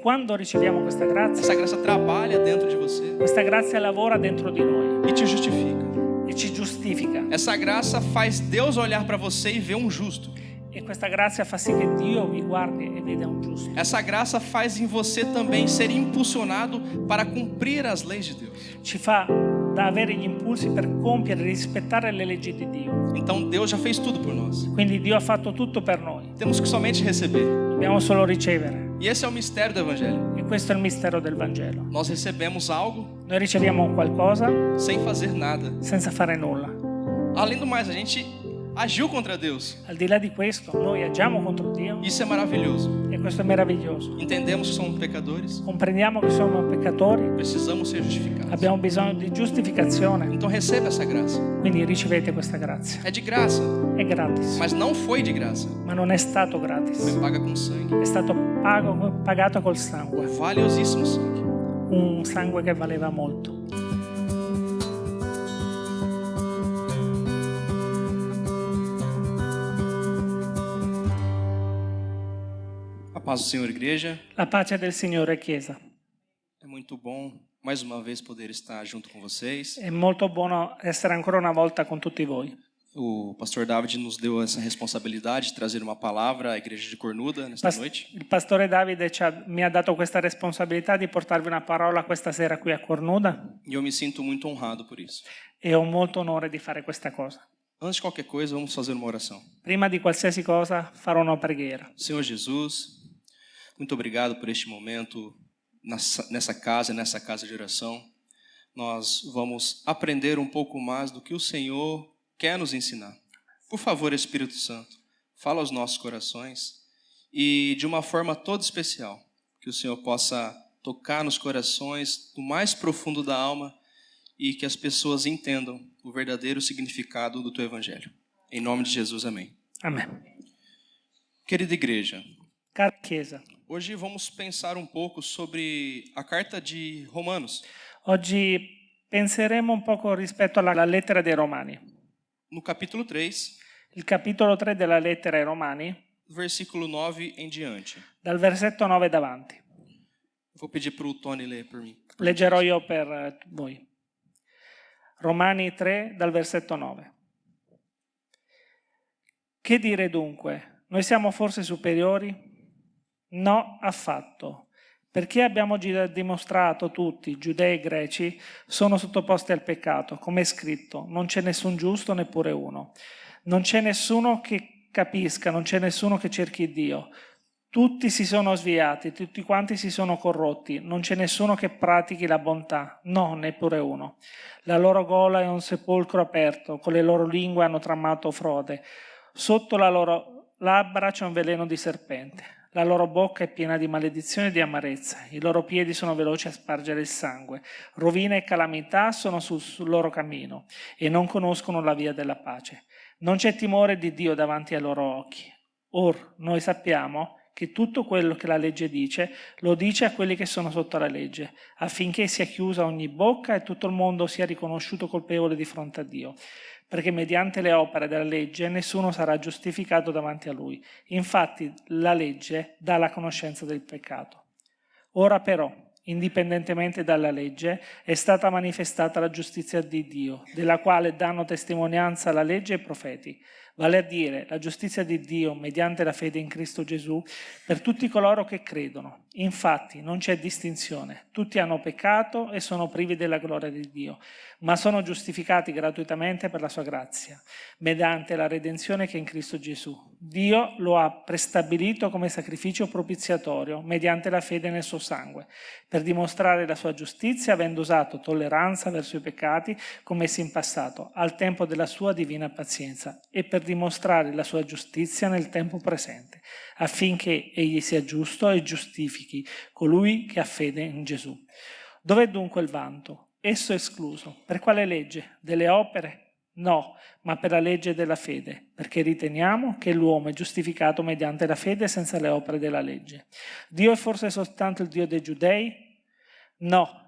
quando riceviamo questa essa graça trabalha dentro de você questa grazia lavora dentro di noi e te justifica. e ci giustifica. Essa graça faz Deus olhar para você e ver um justo. E questa grazia fa sì che Dio vi guardi e veda un giusto. Essa graça faz em você também ser impulsionado para cumprir as leis de Deus. Ci fa da avere gli impulsi per compiere e rispettare le leggi di Dio. Então Deus já fez tudo por nós. Quindi Dio ha fatto tutto per noi. Temos que somente receber. Dobbiamo solo ricevere. E esse é o mistério do Evangelho. E questo è il mistero del Vangelo. Nós recebemos algo Noi riceviamo qualcosa sem fazer nada. senza fare nulla. Além do mais, a gente agiu contra Deus. Al di là di questo, noi agiamo contro Dio Isso é maravilhoso. e questo è meraviglioso. Entendemos que somos pecadores, Comprendiamo che siamo peccatori, precisamos ser justificados. abbiamo bisogno di giustificazione, Então receba essa graça. quindi ricevete questa grazia. É de graça, È gratis, mas não foi de graça. ma non è stato gratis. Foi paga com sangue. È stato pagato col sangue, Valiosíssimo sangue. un sangue che valeva molto. A paz do Senhor, igreja. La pace del Signore, Chiesa. É muito bom mais uma vez poder estar junto com vocês. È molto buono essere ancora una volta con tutti voi. O pastor David nos deu essa responsabilidade de trazer uma palavra à igreja de Cornuda nesta noite. Il pastore Davide mi ha dato questa responsabilità di portarvi una parola questa sera qui a Cornuda E eu me sinto muito honrado por isso. e ho molto onore di fare questa cosa. Antes de qualquer coisa, vamos fazer uma oração. Prima di qualsiasi cosa farò una preghiera. Senhor Jesus, muito obrigado por este momento nessa casa de oração. Nós vamos aprender um pouco mais do que o Senhor quer nos ensinar. Por favor, Espírito Santo, fala aos nossos corações e de uma forma toda especial, que o Senhor possa tocar nos corações do mais profundo da alma e que as pessoas entendam o verdadeiro significado do Teu Evangelho. Em nome de Jesus, amém. Amen. Querida igreja, Cara Chiesa, hoje vamos pensar um pouco sobre a carta de Romanos. oggi penseremo un poco rispetto alla lettera dei Romani. No capítulo 3, Il capitolo 3 della lettera ai Romani, versículo 9 em diante. dal versetto 9 davanti. Vou pedir para o Tony ler por mim. Leggerò io per voi. Romani 3 dal versetto 9. Che dire dunque? Noi siamo forse superiori? No, affatto. Perché abbiamo già dimostrato tutti, giudei e greci, sono sottoposti al peccato, come è scritto, non c'è nessun giusto neppure uno. Non c'è nessuno che capisca, non c'è nessuno che cerchi Dio. Tutti si sono sviati, tutti quanti si sono corrotti, non c'è nessuno che pratichi la bontà, no, neppure uno. La loro gola è un sepolcro aperto, con le loro lingue hanno tramato frode. Sotto la loro labbra c'è un veleno di serpente. La loro bocca è piena di maledizione e di amarezza, i loro piedi sono veloci a spargere il sangue, rovina e calamità sono sul loro cammino e non conoscono la via della pace. Non c'è timore di Dio davanti ai loro occhi. Or, noi sappiamo che tutto quello che la legge dice, lo dice a quelli che sono sotto la legge, affinché sia chiusa ogni bocca e tutto il mondo sia riconosciuto colpevole di fronte a Dio. Perché mediante le opere della legge nessuno sarà giustificato davanti a Lui. Infatti la legge dà la conoscenza del peccato. Ora però, indipendentemente dalla legge, è stata manifestata la giustizia di Dio, della quale danno testimonianza la legge e i profeti, vale a dire la giustizia di Dio mediante la fede in Cristo Gesù per tutti coloro che credono. Infatti non c'è distinzione, tutti hanno peccato e sono privi della gloria di Dio, ma sono giustificati gratuitamente per la sua grazia, mediante la redenzione che è in Cristo Gesù. Dio lo ha prestabilito come sacrificio propiziatorio mediante la fede nel suo sangue, per dimostrare la sua giustizia, avendo usato tolleranza verso i peccati commessi in passato, al tempo della sua divina pazienza, e per dimostrare la sua giustizia nel tempo presente, affinché egli sia giusto e giustifichi colui che ha fede in Gesù. Dov'è dunque il vanto? Esso è escluso. Per quale legge? Delle opere? No, ma per la legge della fede, perché riteniamo che l'uomo è giustificato mediante la fede senza le opere della legge. Dio è forse soltanto il Dio dei Giudei? No.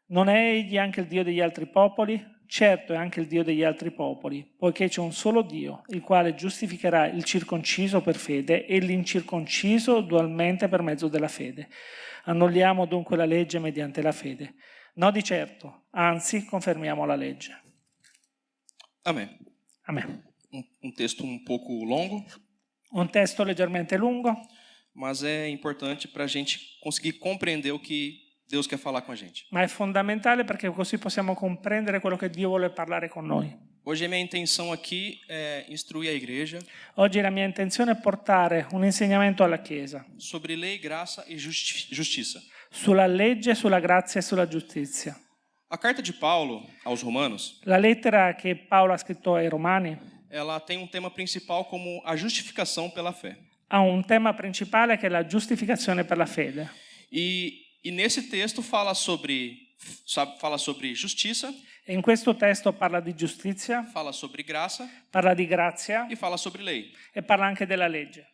Non è egli anche il Dio degli altri popoli? Certo è anche il Dio degli altri popoli, poiché c'è un solo Dio, il quale giustificherà il circonciso per fede e l'incirconciso dualmente per mezzo della fede. Annulliamo dunque la legge mediante la fede? No di certo, anzi confermiamo la legge. Amém. Amen. Um texto um pouco longo, Un testo leggermente lungo, mas é importante para a gente conseguir compreender o que Deus quer falar com a gente. ma è fondamentale perché così possiamo comprendere quello che Dio vuole parlare con noi. Hoje a minha intenção aqui é instruir a igreja Oggi la mia intenzione è portare un insegnamento alla Chiesa sobre lei, graça e justiça. sulla legge, sulla grazia e sulla giustizia. A carta de Paulo aos Romanos, La lettera che Paolo ha scritto ai Romani ela tem um tema principal como a justificação pela fé. ha un tema principale che è la giustificazione per la fede. E nesse texto fala sobre justiça, E in questo testo parla di giustizia, fala sobre graça parla di grazia e fala sobre lei. e parla anche della legge.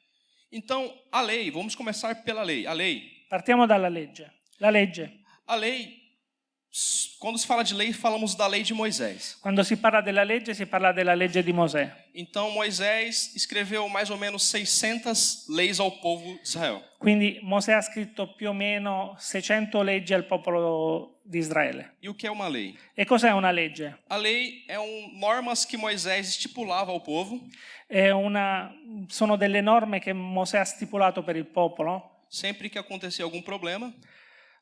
Então, a lei, vamos começar pela lei. A lei, Partiamo dalla legge. La legge. Quando se fala de lei, falamos da lei de Moisés. Quando si parla della legge, si parla della legge di Mosè. Então, Moisés escreveu mais ou menos 600 leis ao povo de Israel. Quindi Mosè ha scritto più o meno 600 leggi al popolo di Israele. E o que é uma lei? E cos'è una legge? A lei normas que Moisés estipulava ao povo. Sono delle norme che Mosè ha stipulato per il popolo. Sempre que acontecia algum problema,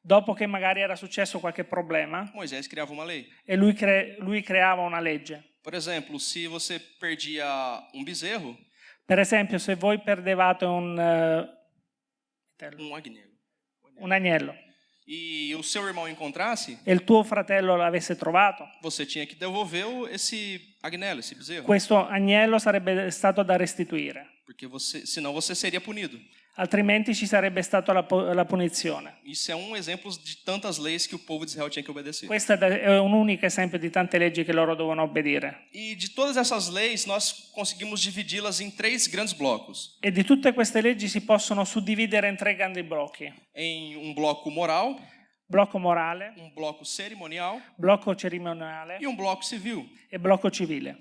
Dopo che magari era successo qualche problema, Moisés criava uma lei. e lui creava una legge. Por exemplo, se você perdia um bezerro, Per esempio, se voi perdevate un agnello e o seu irmão encontrasse, e il tuo fratello l'avesse trovato, você tinha que devolver esse agnello, esse bezerro, questo agnello sarebbe stato da restituire, porque senão você seria punido. altrimenti ci sarebbe stata la punizione. Isso é um exemplo de tantas leis que o povo de Israel tinha que obedecer. Questo è un unico esempio di tante leggi che loro dovevano obbedire. E de todas essas leis, nós conseguimos dividi-las em 3 grandes blocos. E di tutte queste leggi si possono suddividere in 3 grandi blocchi. Em um bloco moral, Blocco morale, um bloco cerimonial blocco cerimoniale e um bloco civil. e blocco civile.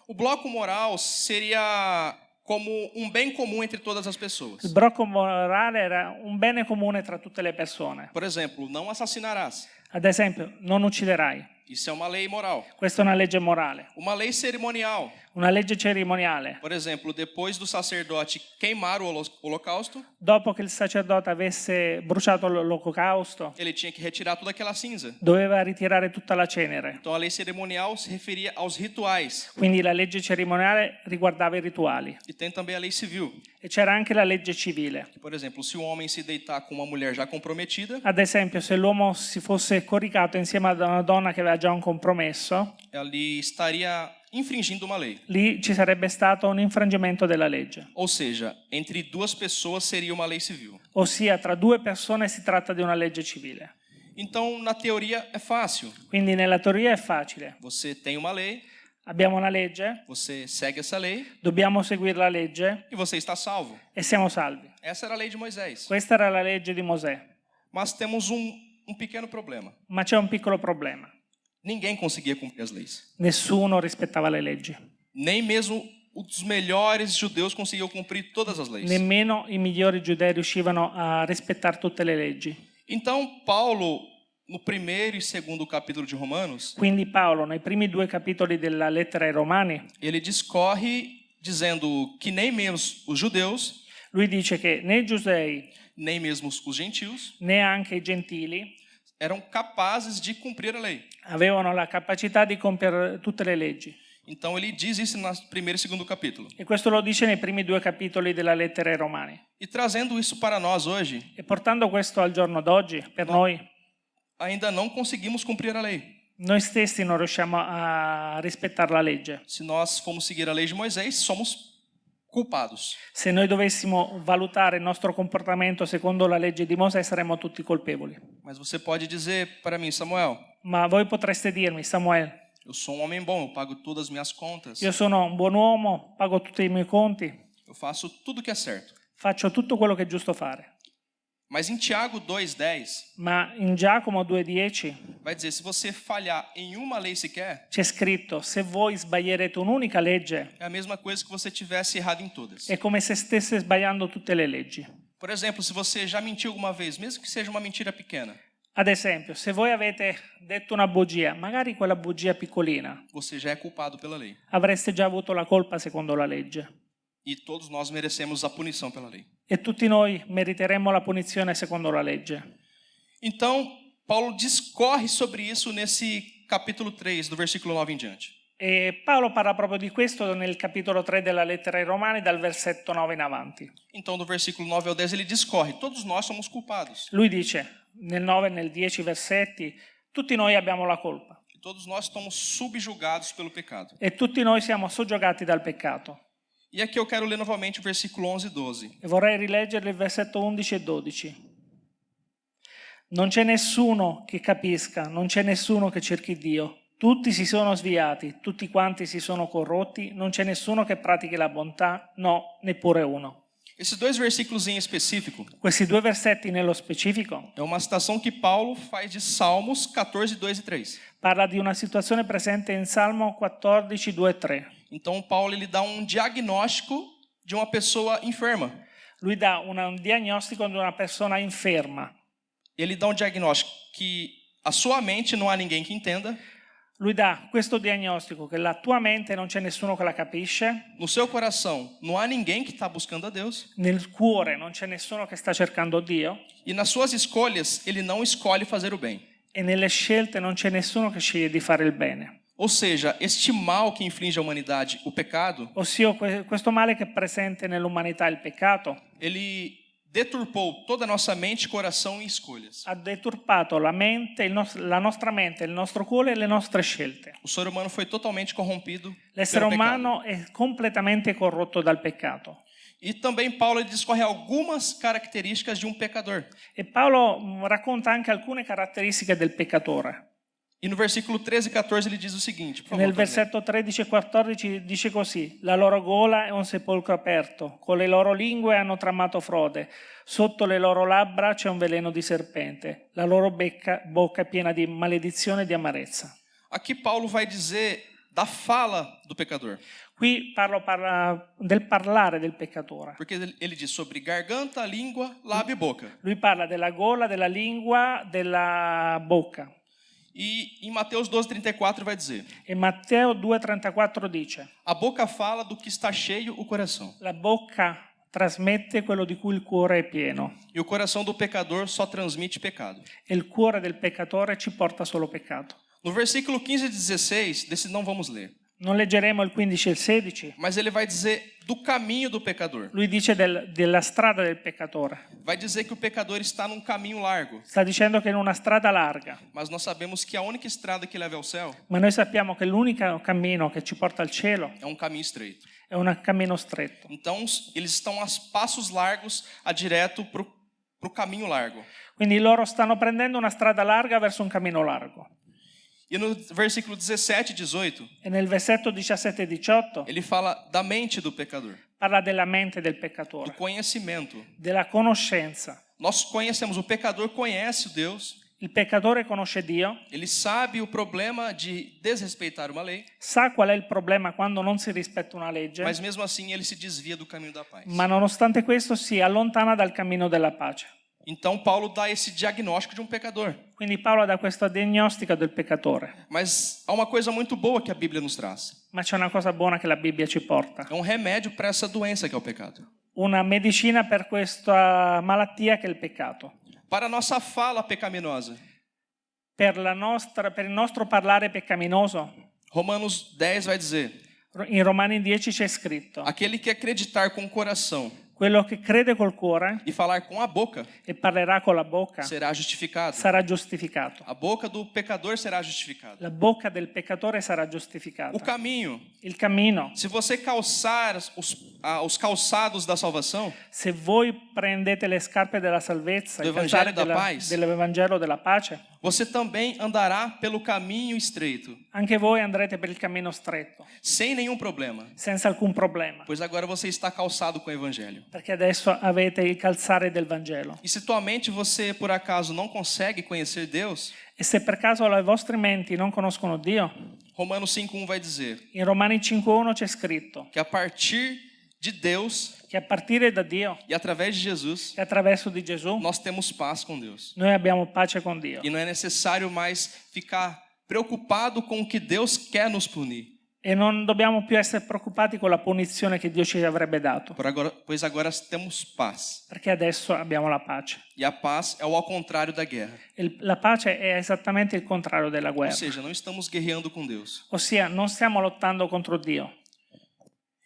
O bloco moral seria como um bem comum entre todas as pessoas. Il blocco morale era un bene comune tra tutte le persone. Por exemplo, não assassinarás. Ad esempio, non ucciderai. Isso é uma lei moral. Questa è una legge morale. Uma lei cerimonial. Una legge cerimoniale. Por exemplo, depois do sacerdote queimar o holocausto, Dopo che il sacerdote avesse bruciato l'olocausto, ele tinha que retirar toda aquela cinza. doveva ritirare tutta la cenere. Então a lei cerimonial se referia aos rituais. Quindi la legge cerimoniale riguardava i rituali. E tem também a lei civil. E c'era anche la legge civile. Por exemplo, se um homem se deitar com uma mulher já comprometida, Ad esempio, se l'uomo si fosse coricato insieme ad una donna che aveva già un compromesso, ele estaria infringindo uma lei. lì ci sarebbe stato un infrangimento della legge. Ou seja, entre duas pessoas seria uma lei civil. Ossia, tra 2 persone si tratta di una legge civile. Então, na teoria é fácil. Quindi nella teoria è facile. Você tem uma lei, Abbiamo una legge, você segue essa lei dobbiamo seguire la legge e você está salvo. e siamo salvi. Essa era a lei de Moisés. Questa era la legge di Mosè. Mas temos um pequeno problema. Ma c'è un piccolo problema. Ninguém conseguia cumprir as leis. Nessuno rispettava le leggi. Nem mesmo os melhores judeus conseguiam cumprir todas as leis. Nemmeno i migliori giudei riuscivano a rispettare tutte le leggi. Então, Paulo, no primeiro e segundo capítulo de Romanos, Quindi Paolo, nei primi 2 capitoli della lettera ai Romani, ele discorre dizendo que nem mesmo os judeus, lui dice che né i giudei nem mesmo os gentios, né anche i gentili eram capazes de cumprir a lei. avevano la capacità di compiere tutte le leggi. Então ele diz isso no primeiro e segundo capítulo. E questo lo dice nei primi 2 capitoli della lettera ai Romani. E trazendo isso para nós hoje, E portando questo al giorno d'oggi, per noi, ainda não conseguimos cumprir a lei. noi stessi non riusciamo a rispettare la legge. Se nós formos seguir a lei de Moisés, somos culpados. Se noi dovessimo valutare il nostro comportamento secondo la legge di Mosè, saremmo tutti colpevoli. Mas você pode dizer para mim, Samuel, Ma voi potreste dirmi, Samuele, eu sou um homem bom, eu pago todas as minhas contas, io sono un buon uomo, pago tutti i miei conti, eu faço tudo que é certo. faccio tutto quello che è giusto fare. Mas em Tiago 2,10, Ma in Giacomo 2,10 vai dizer, se você falhar em uma lei sequer, c'è scritto: se voi sbaglierete un'unica legge, é a mesma coisa que você tivesse errado em todas. è come se stesse sbagliando tutte le leggi. Por exemplo, se você já mentiu alguma vez, mesmo que seja uma mentira pequena, Ad esempio, se voi avete detto una bugia, magari quella bugia piccolina, você já é culpado pela lei. avreste già avuto la colpa secondo la legge. E todos nós merecemos a punição pela lei. E tutti noi meriteremmo la punizione secondo la legge. Então, Paulo discorre sobre isso nesse capítulo 3, do versículo 9 em diante. E Paolo parla proprio di questo nel capitolo 3 della lettera ai Romani, dal versetto 9 in avanti. Então, do versículo 9 ao 10, ele discorre. Todos nós somos culpados. Lui dice, nel 9 e nel 10 versetti, tutti noi abbiamo la colpa. E todos nós estamos subjugados pelo pecado. E tutti noi siamo soggiogati dal peccato. E aqui eu quero ler novamente o versículo 11 e 12. E vorrei rileggere il versetto 11 e 12. Non c'è nessuno che capisca, non c'è nessuno che cerchi Dio. Tutti si sono sviati, tutti quanti si sono corrotti, non c'è nessuno che pratichi la bontà, no, neppure uno. Esses dois versículos em específico Questi due versetti nello specifico é uma citação que Paulo faz de Salmos 14, 2 e 3. parla di una situazione presente in Salmo 14, 2 e 3. Então, Paulo ele dá um diagnóstico de uma pessoa enferma. Lui dà un diagnostico di una persona inferma. Ele dá um diagnóstico que a sua mente não há ninguém que entenda. Lui dà questo diagnostico che la tua mente non c'è nessuno che la capisce, No seu coração não há ninguém que está buscando a Deus. nel cuore non c'è nessuno che sta cercando Dio E nas suas escolhas, ele não escolhe fazer o bem. e nelle scelte non c'è nessuno che sceglie di fare il bene. Ou seja, este mal que inflige à humanidade, o pecado, Ossia questo male che è presente nell'umanità, il peccato, ele deturpou toda a nossa mente, coração e escolhas. ha deturpato la mente, la nostra mente, il nostro cuore e le nostre scelte. O ser humano foi totalmente corrompido L'essere pelo pecado. umano è completamente corrotto dal peccato. E também Paulo ele discorre algumas características de um pecador. E Paolo racconta anche alcune caratteristiche del peccatore. E no versículo 13 e 14 ele diz o seguinte, por favor, Nel Tony. versetto 13 e 14 dice così: la loro gola è un sepolcro aperto, con le loro lingue hanno tramato frode, sotto le loro labbra c'è un veleno di serpente, la loro bocca è piena di maledizione e di amarezza. Aqui Paulo vai dizer da fala do pecador. Qui parla del parlare del peccatore. Porque ele diz sobre garganta, língua, lábio e boca. Lui parla della gola, della lingua, della bocca. E em Mateus 12:34 vai dizer: E Matteo 2,34 dice: a boca fala do que está cheio o coração. la bocca trasmette quello di cui il cuore è pieno. E o coração do pecador só transmite pecado. E il cuore del peccatore ci porta solo peccato. No versículo 15 e 16, desse não vamos ler. Non leggeremo il 15 e il 16. Mas ele vai dizer do caminho do pecador. Lui dice della strada del peccatore. Vai dizer que o pecador está num caminho largo. Sta dicendo che è in una strada larga. Mas nós sabemos que a única estrada que leva ao céu Ma noi sappiamo che l'unico cammino che ci porta al cielo é um caminho estreito. è un cammino stretto. Então, eles estão a passos largos a direto para o caminho largo. Quindi loro stanno prendendo una strada larga verso un cammino largo. E no versículo 17 e 18, E nel versetto 17 e 18 ele fala da mente do pecador, parla della mente del do peccatore, conhecimento. della conoscenza. Nós conhecemos, o pecador conhece o Deus, Il peccatore conosce Dio, ele sabe o problema de desrespeitar uma lei, sa qual è il problema quando non si rispetta una legge, mas mesmo assim ele se desvia do caminho da paz. ma nonostante questo si allontana dal cammino della pace. Então Paulo dá esse diagnóstico de um pecador. Quindi Paolo dà questa diagnostica del peccatore. Mas há uma coisa muito boa que a Bíblia nos traz. Ma c'è una cosa buona che la Bibbia ci porta. É um remédio para essa doença que é o pecado. Una medicina per questa malattia che è il peccato. Para a nossa fala pecaminosa. Per il nostro parlare peccaminoso, Romanos 10 vai dizer: in Romani 10 c'è scritto: aquele que acreditar com o coração quello che crede col cuore e falar com a boca e parlerà con la bocca será justificado. sarà giustificato. A boca do pecador será justificada. La bocca del peccatore sarà O giustificata. caminho. Il cammino. Se você calçar os calçados da salvação, Se voi prendete le scarpe della salvezza, Do i calzari Evangelo da paz. dell'Evangelo della pace, você também andará pelo caminho estreito, anche voi andrete per il cammino stretto, sem nenhum problema, senza alcun problema, pois agora você está calçado com o evangelho. perché adesso avete il calzare del Vangelo. E se tua mente você por acaso não consegue conhecer Deus, E se per caso le vostre menti non conoscono Dio, Romanos 5:1 vai dizer in Romani 5,1 c'è scritto que a partir de Deus che a partire da Dio e através de Jesus, e attraverso di Gesù nós temos paz com Deus. noi abbiamo pace con Dio. E não é necessário mais ficar preocupado com o que Deus quer nos punir. E non dobbiamo più essere preoccupati con la punizione che Dio ci avrebbe dato, Pois agora temos paz. perché adesso abbiamo la pace. E a paz é o ao contrário da guerra. La pace è esattamente il contrario della Ou guerra, seja, não estamos guerreando com Deus. ossia non stiamo lottando contro Dio,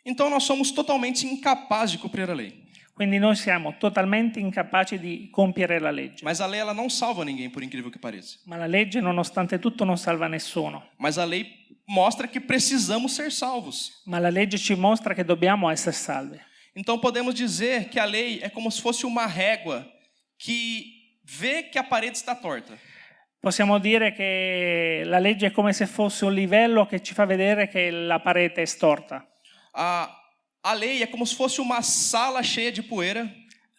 Então nós somos totalmente incapazes de cumprir a lei. quindi noi siamo totalmente incapaci di compiere la legge. Mas a lei ela não salva ninguém, por incrível que pareça. Ma la legge, nonostante tutto, non salva nessuno. Mas a lei mostra que precisamos ser salvos. Ma la legge ci mostra che dobbiamo essere salvi. Então podemos dizer que a lei é como se fosse uma régua que vê que a parede está torta. Possiamo dire che la legge è come se fosse un livello che ci fa vedere che la parete è storta. A lei é como se fosse uma sala cheia de poeira.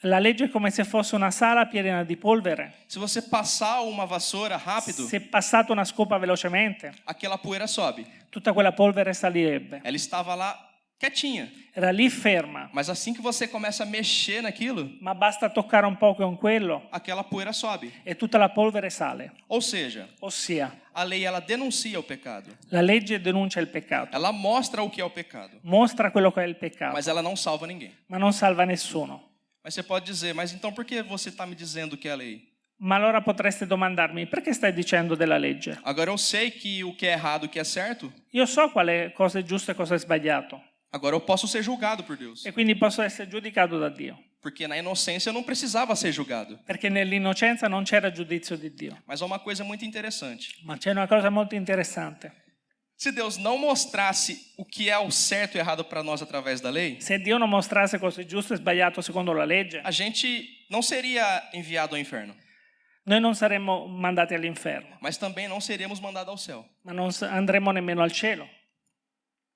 La legge è come se fosse una sala piena di polvere. Se você passar uma vassoura rápido, Se passate una scopa velocemente, aquela poeira sobe. tutta quella polvere salirebbe. Ela estava lá quietinha. Era lì ferma, Mas assim que você começa a mexer naquilo, ma basta toccare un po' con quello aquela poeira sobe. e tutta la polvere sale. Ou seja, Ossia, a lei ela denuncia o pecado. la legge denuncia il peccato, Ela mostra o que é o pecado, mostra quello che è il peccato, mas ela não salva ninguém. ma non salva nessuno. Mas você pode dizer, mas então por que você está me dizendo que é a lei? Ma allora potreste domandarmi, perché stai dicendo della legge? Agora eu sei que o que é errado e o que é certo, Io so quale cosa è giusto e cosa è sbagliato, agora eu posso ser julgado por Deus. e quindi posso essere giudicato da Dio, Porque na inocência eu não precisava ser julgado. perché nell'innocenza non c'era giudizio di Dio. Mas há uma coisa muito interessante. Ma c'è una cosa molto interessante. Se Deus não mostrasse o que é o certo e errado para nós através da lei, Se Dio non mostrasse cosa è giusto e sbagliato secondo la legge, a gente não seria enviado ao inferno, noi non saremmo mandati all'inferno, mas também não seríamos mandados ao céu. ma non andremo nemmeno al cielo,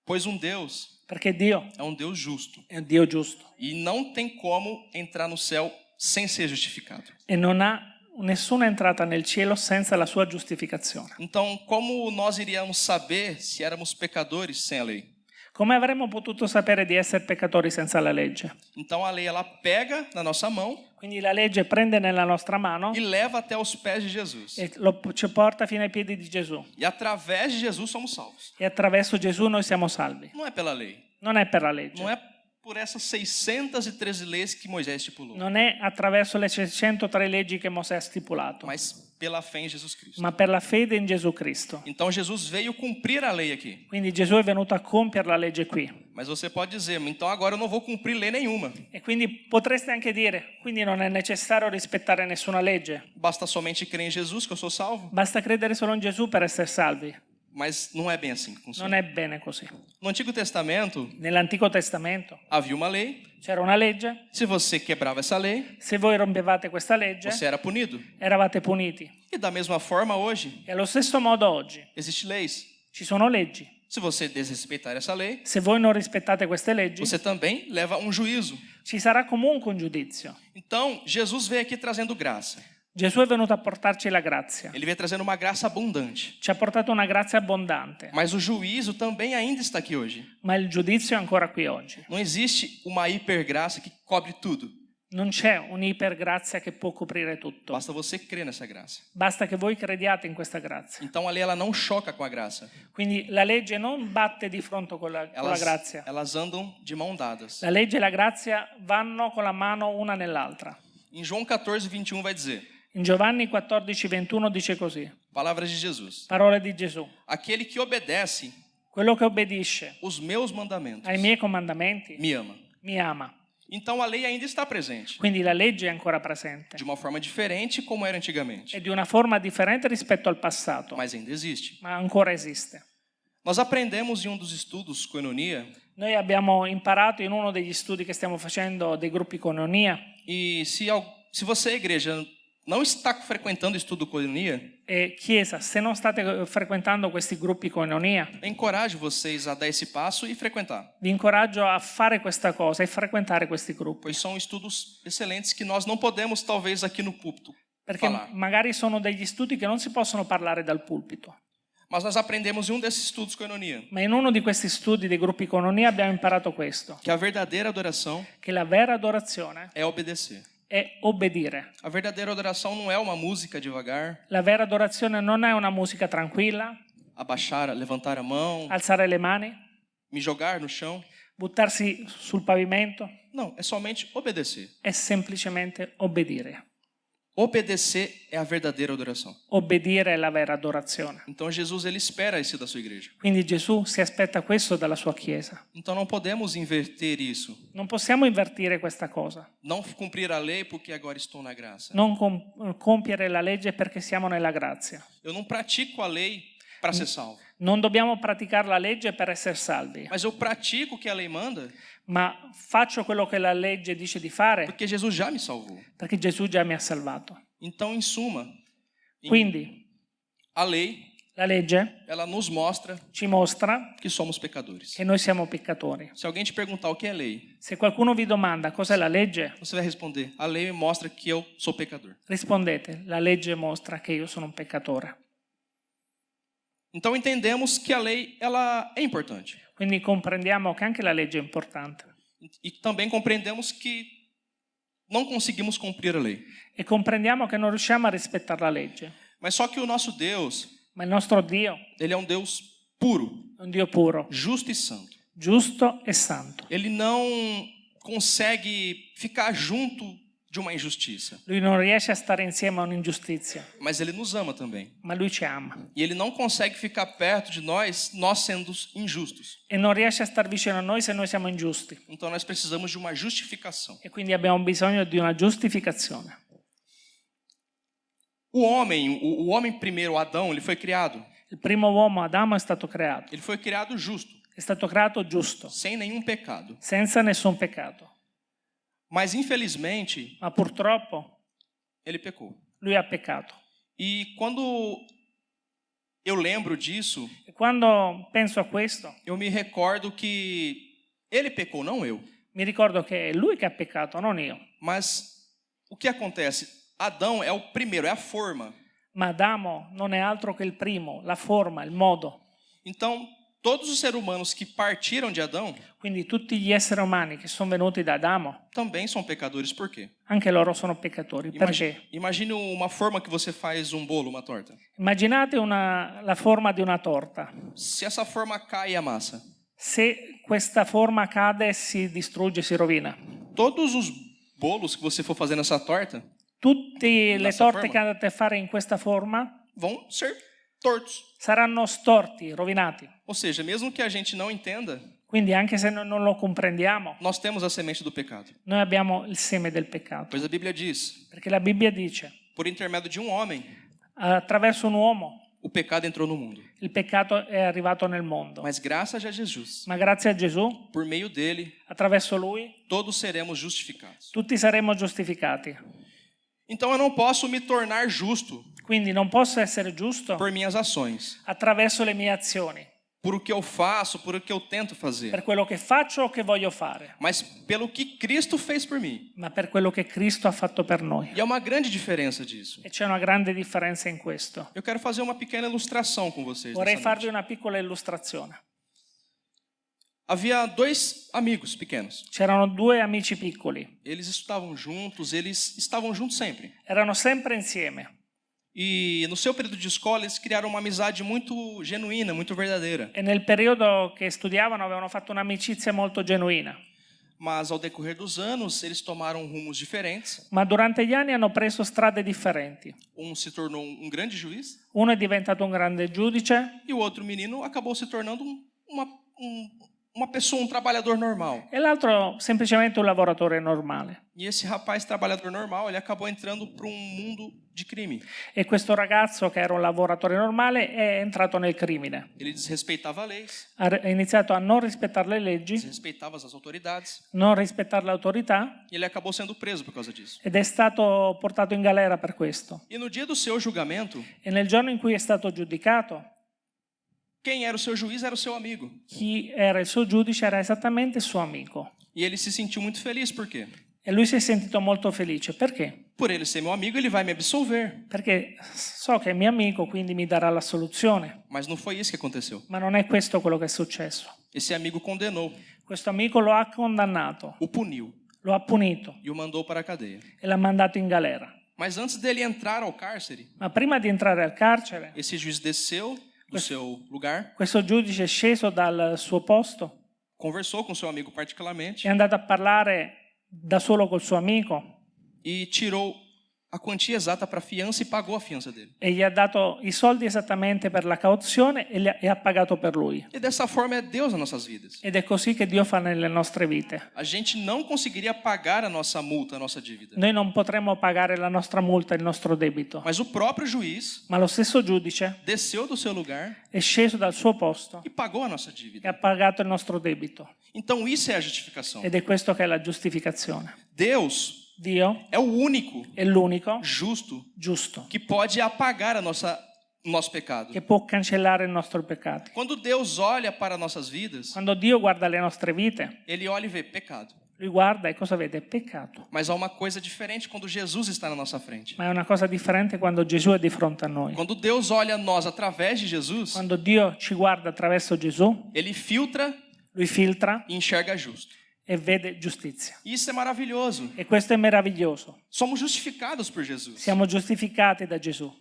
Pois Deus perché Dio é um Deus justo è un Dio giusto e não tem como entrar no céu sem ser justificado. e non ha nessuna entrata nel cielo senza la sua giustificazione. Então, como nós iríamos saber se éramos pecadores sem a lei? Come avremmo potuto sapere di essere peccatori senza la legge? Então a lei ela pega na nossa mão Quindi la legge prende nella nostra mano e leva até os pés de Jesus. e ci porta fino ai piedi di Gesù. E através de Jesus somos salvos. E attraverso Gesù noi siamo salvi. Não é pela lei. Non è per la legge. Não é por essas 613 leis que Moisés estipulou, Non è attraverso le 603 leggi che Mosè ha stipulato, mas pela fé em Jesus Cristo. ma per la fede in Gesù Cristo. Então Jesus veio cumprir a lei aqui. Quindi Gesù è venuto a compiere la legge qui. Mas você pode dizer, então agora eu não vou cumprir lei nenhuma. E quindi potreste anche dire, quindi non è necessario rispettare nessuna legge. Basta somente crer em Jesus que eu sou salvo. Basta credere solo in Gesù per essere salvi. Mas não é bem assim que Non funciona. è bene così. No Antigo Testamento Nell'Antico Testamento havia uma lei. c'era una legge, Se você quebrava essa lei, se voi rompevate questa legge você era punido. eravate puniti. E da mesma forma hoje E allo stesso modo oggi existem leis. ci sono leggi. Se você desrespeitar essa lei, Se voi non rispettate queste leggi, você também leva um juízo. ci sarà comunque un giudizio. Então, Jesus veio aqui trazendo graça. Gesù è venuto a portarci la grazia. Ele veio trazendo uma graça abundante. Ci ha portato una grazia abbondante, Mas o juízo também ainda está aqui hoje. ma il giudizio è ancora qui oggi. Não existe uma hipergraça que cobre tudo. Non c'è un'ipergrazia che può coprire tutto. Basta você crer nessa graça. Basta che voi crediate in questa grazia. Então a lei ela não choca com a graça. Quindi la legge non batte di fronte con la grazia. Elas andam de mão dadas. La legge e la grazia vanno con la mano una nell'altra. Em João 14:21 vai dizer: In Giovanni 14:21 dice così, palavras de Jesus. parole di Gesù. Aquele que obedece Quello che obbedisce os meus mandamentos ai miei comandamenti me ama. mi ama. Então a lei ainda está presente, Quindi la legge è ancora presente. de uma forma diferente como era antigamente, È di una forma differente rispetto al passato, mas ainda existe. ma ancora esiste. Nós aprendemos em um dos estudos Koinonia, Noi abbiamo imparato in uno degli studi che stiamo facendo dei gruppi Koinonia, e se você, igreja, não está frequentando o estudo Koinonia, e Chiesa, se non state frequentando questi gruppi Koinonia, encorajo vocês a dar esse passo e frequentar, vi incoraggio a fare questa cosa e frequentare questi gruppi, pois são estudos excelentes que nós não podemos, talvez, aqui no púlpito perché falar. magari sono degli studi che non si possono parlare dal pulpito, Mas nós aprendemos em um desses estudos com Enonia Ma in uno di questi studi dei gruppi Koinonia abbiamo imparato questo, que a verdadeira adoração che la vera adorazione é obedecer. è obbedire. A verdadeira adoração não é uma música devagar, La vera adorazione non è una musica tranquilla, abaixar, levantar a mão, alzare le mani, me jogar no chão. buttarsi sul pavimento, Não, é somente obedecer. è semplicemente obbedire. Obedecer é a verdadeira adoração. Obbedire è la vera adorazione. Então Jesus ele espera isso da sua igreja. Quindi Gesù si aspetta questo dalla sua Chiesa. Então não podemos inverter isso. Non possiamo invertire questa cosa, Não cumprir a lei porque agora estou na graça. non compiere la legge perché siamo nella grazia. Eu não pratico a lei para ser salvo. Non dobbiamo praticare la legge per essere salvi, Mas eu pratico o que a lei manda ma faccio quello che la legge dice di fare porque Jesus já me salvou. perché Gesù già mi ha salvato. Então, em suma, Quindi a lei, la legge ela nos mostra ci mostra que somos pecadores. che noi siamo peccatori. Se alguém te perguntar o que é lei, Se qualcuno vi domanda cos'è la legge, você vai responder: a lei me mostra que eu sou pecador. rispondete, la legge mostra che io sono un peccatore. Então entendemos que a lei ela é importante. Quindi comprendiamo che anche la legge è importante E também compreendemos que não conseguimos cumprir a lei. e comprendiamo che non riusciamo a rispettare la legge. Mas só que o nosso Deus, Ma il nostro Dio ele é um Deus puro, è un Dio puro, justo e santo. giusto e santo. Ele não consegue ficar junto de uma injustiça, Lui non riesce a stare insieme a un'ingiustizia, mas ele nos ama também. ma lui ci ama. E ele não consegue ficar perto de nós sendo injustos. E non riesce a stare vicino a noi se noi siamo ingiusti. Então nós precisamos de uma justificação. E quindi abbiamo bisogno di una giustificazione. O homem primeiro, Adão, ele foi criado. Il primo uomo, Adamo, è stato creato. Ele foi criado justo, È stato creato giusto, sem nenhum pecado. senza nessun peccato. Mas infelizmente, Ma purtroppo ele pecou. lui ha peccato. E quando eu lembro disso, E quando penso a questo, eu me recordo que ele pecou, não eu. mi ricordo che è lui che ha peccato, non io. Mas o que acontece? Adão é o primeiro, é a forma. Ma Adamo non è altro che il primo, la forma, il modo. Então, todos os seres humanos que partiram de Adão Quindi tutti gli esseri umani che sono venuti da Adamo, também são pecadores. Por quê? anche loro sono peccatori. Perché? Imagine uma forma que você faz um bolo, uma torta. Immaginate la forma di una torta. Se essa forma cai e amassa, Se questa forma cade, si distrugge, si rovina. todos os bolos que você for fazer nessa torta Tutte le Nessa torte forma? che andate a fare in questa forma vão ser tortos. saranno storti, rovinati. Ou seja, mesmo que a gente não entenda, Quindi anche se non lo comprendiamo, nós temos a semente do pecado. noi abbiamo il seme del peccato. Pois a Bíblia diz: Perché la Bibbia dice, por intermédio de um homem, attraverso un uomo o pecado entrou no mundo. il peccato è arrivato nel mondo. Mas graças a Jesus, Ma grazie a Gesù, por meio dele, attraverso lui, todos seremos justificados. tutti saremo giustificati. Então eu não posso me tornar justo Quindi non posso essere giusto por minhas ações, attraverso le mie azioni, por o que eu faço, por o que eu tento fazer, per quello che faccio o che voglio fare, mas pelo que Cristo fez por mim. ma per quello che Cristo ha fatto per noi. E há uma grande diferença disso. E c'è una grande differenza in questo. Eu quero fazer uma pequena ilustração com vocês. Vorrei nessa farvi noite. una piccola illustrazione. Havia dois amigos pequenos. C'erano due amici piccoli, Eles estudavam juntos, eles estavam juntos sempre. erano sempre insieme E no seu período de escola, eles criaram uma amizade muito genuína, muito verdadeira. e nel periodo che studiavano avevano fatto un'amicizia molto genuina. Mas ao decorrer dos anos, eles tomaram rumos diferentes. Ma durante gli anni hanno preso strade differenti. Se tornou um grande juiz Uno è diventato un grande giudice e o outro menino acabou se tornando uma pessoa, um trabalhador normal. e l'altro semplicemente un lavoratore normale. E esse rapaz trabalhador normal, ele acabou entrando para mundo de crime. E questo ragazzo, che era un lavoratore normale, è entrato nel crimine. Ele desrespeitava leis, Ha iniziato a non rispettare le leggi, desrespeitava as autoridades, non rispettare l'autorità e ele acabou sendo preso por causa disso. ed è stato portato in galera per questo. E no dia do seu julgamento, E nel giorno in cui è stato giudicato, quem era o seu juiz era o seu amigo. chi era il suo giudice era esattamente il suo amico. E ele se sentiu muito feliz, por quê? E lui si è sentito molto felice. Perché? Por ele ser meu amigo, ele vai me absolver. perché so che è mio amico, quindi mi darà la soluzione. Mas não foi isso que aconteceu. Ma non è questo quello che è successo. Esse amigo condenou, Questo amico lo ha condannato, o puniu lo ha punito e o mandou para a cadeia. e l'ha mandato in galera. Mas antes dele entrar ao cárcere, Ma prima di entrare al carcere, esse juiz desceu do seu lugar, questo giudice è sceso dal suo posto, conversou com seu amigo particularmente è andato a parlare da solo col suo amico e tirou a quantia exata para a fiança e pagou a fiança dele. e gli ha dato i soldi esattamente per la cauzione e ha pagato per lui. E dessa forma é Deus nas nossas vidas. Ed è così che Dio fa nelle nostre vite. A gente não conseguiria pagar a nossa multa, a nossa dívida. Noi non potremo pagare la nostra multa, il nostro debito, Mas o próprio juiz ma lo stesso giudice desceu do seu lugar è sceso dal suo posto e pagou a nossa e dívida. ha pagato il nostro debito. Então isso é a justificação. Ed è questo che è la giustificazione. Deus Dio é o único è l'unico justo giusto que pode apagar o nosso pecado. che può cancellare i nostri peccati. Quando Deus olha para nossas vidas, Quando Dio guarda le nostre vite, ele olha e vê pecado. lui guarda e cosa vede? Peccato. Mas há uma coisa diferente quando Jesus está na nossa frente. Ma è una cosa differente quando Gesù è di fronte a noi. Quando Deus olha a nós através de Jesus, Quando Dio ci guarda attraverso Gesù, ele filtra lui filtra e enxerga justo. e vede giustizia. E isso é maravilhoso. E questo è meraviglioso. Somos justificados por Jesus. Siamo giustificati da Gesù.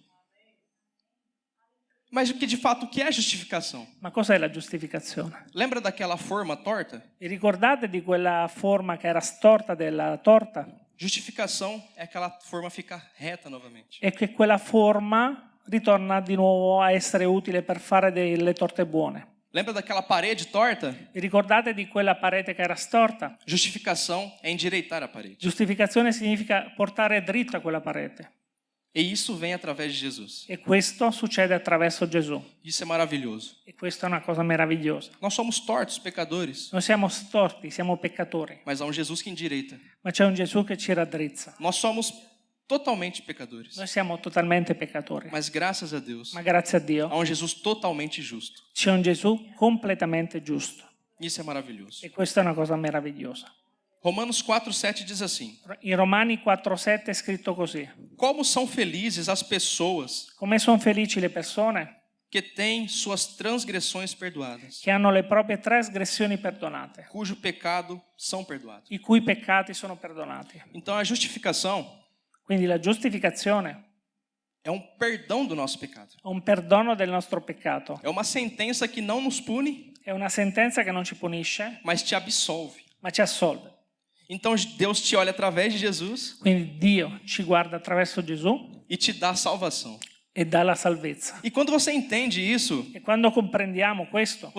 Mas o que de fato o que é justificação? Ma cos'è la giustificazione? Lembra daquela forma torta? Vi ricordate di quella forma che era storta della torta? Justificação é aquela forma ficar reta novamente. E che quella forma ritorna di nuovo a essere utile per fare delle torte buone. Lembra daquela parede torta? Vi ricordate di quella parete che era storta? Justificação é endireitar a parede. Giustificazione significa portare dritta quella parete. E isso vem através de Jesus. E questo succede attraverso Gesù. Isso é maravilhoso. E questa è una cosa meravigliosa. Nós somos tortos, pecadores, Noi siamo storti, siamo peccatori, mas há um Jesus que endireita. ma c'è un Gesù che ci raddrizza. Nós somos totalmente pecadores, Noi siamo totalmente peccatori, mas graças a Deus ma grazie a Dio há um Jesus totalmente justo. c'è un Gesù completamente giusto. Isso é maravilhoso. E questa è una cosa meravigliosa. Romanos 4:7 diz assim: In Romani 4,7 è scritto così. Como são felizes as pessoas Come sono felici le persone que têm suas transgressões perdoadas, che hanno le proprie trasgressioni perdonate, cujo pecado são perdoados. i cui peccati sono perdonati. Então a justificação Quindi la giustificazione é um perdão do nosso pecado. è un perdono del nostro peccato. É uma sentença que não nos pune, È una sentenza che non ci punisce, mas te absolve. ma ci assolve. Então Deus te olha através de Jesus Quindi Dio ci guarda attraverso Gesù e te dá salvação. e dà la salvezza. E quando você entende isso, E quando comprendiamo questo,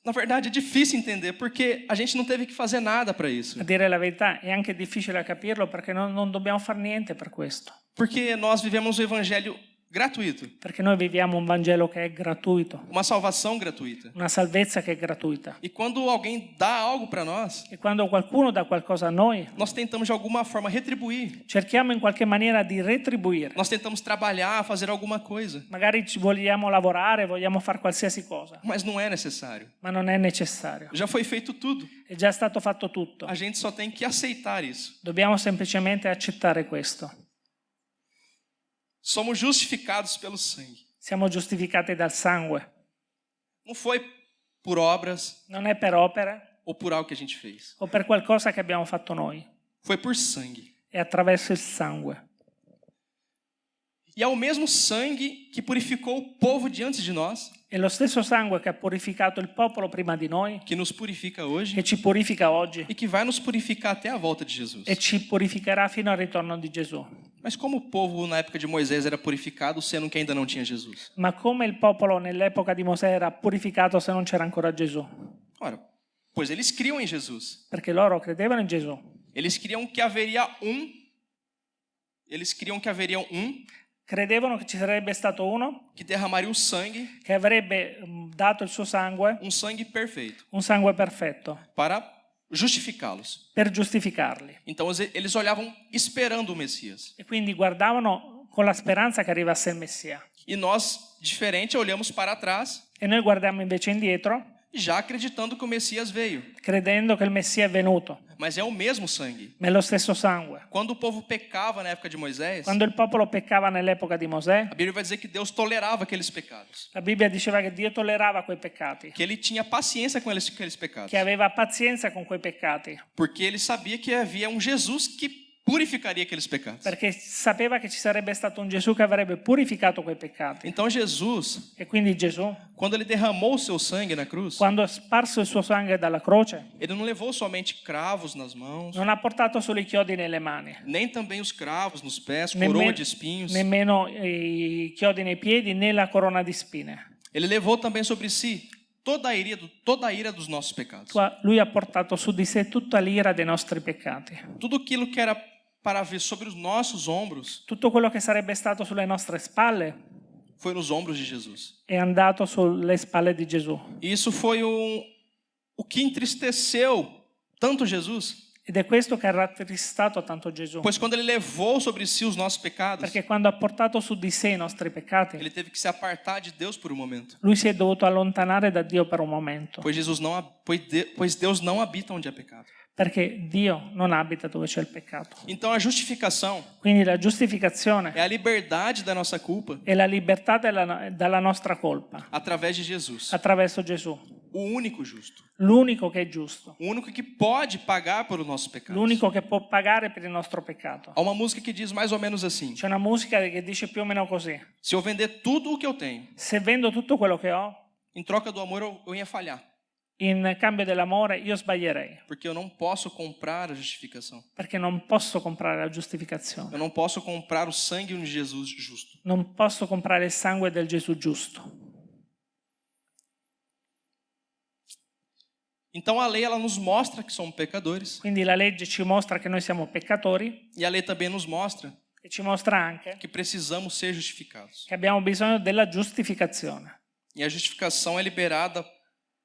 na verdade é difícil entender, porque a gente não teve que fazer nada para isso. a dire la verità, è anche difficile capirlo perché non dobbiamo fare niente per questo. Porque nós vivemos o evangelho gratuito, Perché noi viviamo un Vangelo che è gratuito, uma salvação gratuita. una salvezza che è gratuita. E quando alguém dá algo para nós, E quando qualcuno dà qualcosa a noi, nós tentamos de alguma forma retribuir. cerchiamo in qualche maniera di retribuire. Nós tentamos trabalhar, fazer alguma coisa, Magari ci vogliamo lavorare, vogliamo fare qualsiasi cosa, mas não é necessário. ma non è necessario. Já foi feito tudo. È già stato fatto tutto. A gente só tem que aceitar isso. Dobbiamo semplicemente accettare questo. Somos justificados pelo sangue. Siamo giustificati dal sangue. Não foi por obras Non è per opere ou por algo que a gente fez. o per qualcosa che abbiamo fatto noi. Foi por sangue. È attraverso il sangue. E é o mesmo sangue que purificou o povo diante de nós, È lo stesso sangue che ha purificato il popolo prima di noi, que nos purifica hoje che ci purifica oggi e que vai nos purificar até a volta de Jesus. e ci purificherà fino al ritorno di Gesù. Mas como o povo na época de Moisés era purificado, sendo que ainda não tinha Jesus? Ma come il popolo nell'epoca di Mosè era purificato se non c'era ancora Gesù? Ora, pois eles criam em Jesus. Perché loro credevano in Gesù. Eles criam que haveria Credevano che ci sarebbe stato uno que derramaria o sangue, che avrebbe dato il suo sangue, um sangue perfeito, un sangue perfetto, para justificá-los. per giustificarli. Então eles olhavam esperando o Messias. E quindi guardavano con la speranza che arrivasse il Messia. E nós, diferente, olhamos para trás E noi guardiamo invece indietro já acreditando que o Messias veio. credendo che il Messia è venuto, Mas é o mesmo sangue. ma è lo stesso sangue. Quando o povo pecava na época de Moisés, Quando il popolo peccava nell'epoca di Mosè, a Bíblia vai dizer que Deus tolerava aqueles pecados. la Bibbia diceva che Dio tollerava quei peccati, Que ele tinha paciência com aqueles pecados. che aveva pazienza con quei peccati, Porque ele sabia que havia um Jesus que purificaria aqueles pecados. perché sapeva che ci sarebbe stato un Gesù che avrebbe purificato quei peccati. Então Jesus, E quindi Gesù, quando ele derramou o seu sangue na cruz, quando ha sparso il suo sangue dalla croce, ele não levou somente cravos nas mãos, non ha portato solo i chiodi nelle mani, nem também os cravos nos pés, coroa de espinhos. nemmeno i chiodi nei piedi né la corona di spine. Ele levou também sobre si toda a ira dos nossos pecados. Lui ha portato su di sé tutta l'ira dei nostri peccati. Tudo aquilo que era para ver sobre os nossos ombros Tutto quello che sarebbe stato sulle nostre spalle foi nos ombros de Jesus. è andato sulle spalle di Gesù. E isso foi o que entristeceu tanto Jesus. Ed è questo che ha rattristato tanto Gesù. Pois quando ele levou sobre si os nossos pecados, Perché quando ha portato su di sé i nostri peccati, ele teve que se apartar de Deus por um momento. lui si è dovuto allontanare da Dio per un momento. Pois Deus não habita onde há pecado. Perché Dio non abita dove c'è il peccato. Então a justificação Quindi la giustificazione é a liberdade da nossa culpa è la libertà dalla nostra colpa através de Jesus, attraverso Gesù, o único justo, l'unico che è giusto, o único que pode pagar pelos nossos pecados. l'unico che può pagare per il nostro peccato. Há uma música que diz mais ou menos assim: C'è una musica che dice più o meno così: se eu vender tudo o que eu tenho, se vendo tutto quello che ho, em troca do amor eu ia falhar, in cambio dell'amore io sbaglierei, porque eu não posso comprar a justificação. perché non posso comprare la giustificazione, Eu não posso comprar o sangue de Jesus justo. non posso comprare il sangue del Gesù giusto. Então a lei ela nos mostra que somos pecadores, Quindi la legge ci mostra che noi siamo peccatori e a lei também nos mostra e ci mostra anche que precisamos ser justificados. che abbiamo bisogno della giustificazione. E a justificação é liberada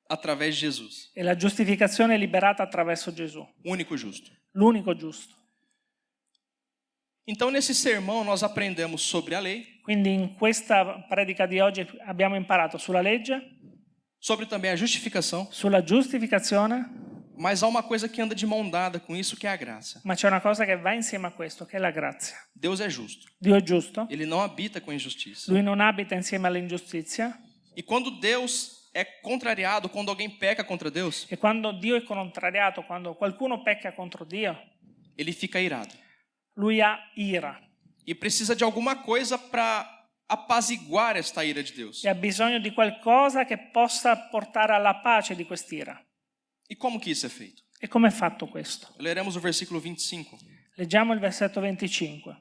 através de Jesus, E la giustificazione è liberata attraverso Gesù, o único justo. l'unico giusto. Então nesse sermão nós aprendemos sobre a lei, Quindi in questa predica di oggi abbiamo imparato sulla legge, sobre também a justificação, sulla giustificazione, mas há uma coisa que anda de mão dada com isso, que é a graça. ma c'è una cosa che va insieme a questo, che è la grazia. Deus é justo. Dio è giusto, Ele não habita com a injustiça. lui non abita insieme all'ingiustizia, E quando Deus é contrariado, quando alguém peca contra Deus, e quando Dio è contrariato, quando qualcuno pecca contro Dio, ele fica irado. lui ha ira E precisa de alguma coisa para apaziguar esta ira de Deus. e ha bisogno di qualcosa che possa portare alla pace di quest'ira. E como que isso é feito? E come è fatto questo? Leremos o versículo 25. Leggiamo il versetto 25.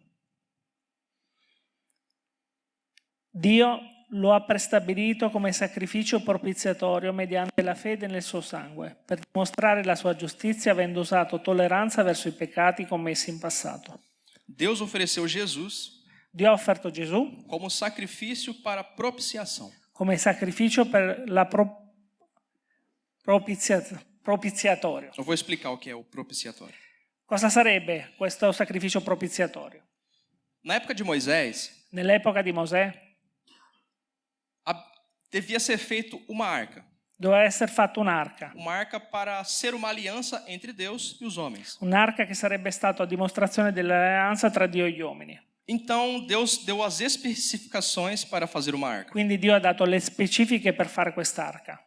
Dio lo ha prestabilito come sacrificio propiziatorio mediante la fede nel suo sangue, per dimostrare la sua giustizia avendo usato tolleranza verso i peccati commessi in passato. Deus ofereceu Jesus Dio ha offerto Gesù como sacrifício para propiciação. come sacrificio per la propiziatorio. Eu vou explicar o que é o propiciatório. Cosa sarebbe questo sacrificio propiziatorio? Na época de Moisés, Nell'epoca di Mosè devia ser feito uma arca. doveva essere fatta un'arca. Uma arca para ser uma aliança entre Deus e os homens. Un'arca che sarebbe stata a dimostrazione dell'alleanza tra Dio e gli uomini. Então Deus deu as especificações para fazer uma arca. Quindi Dio ha dato le specifiche per fare quest'arca.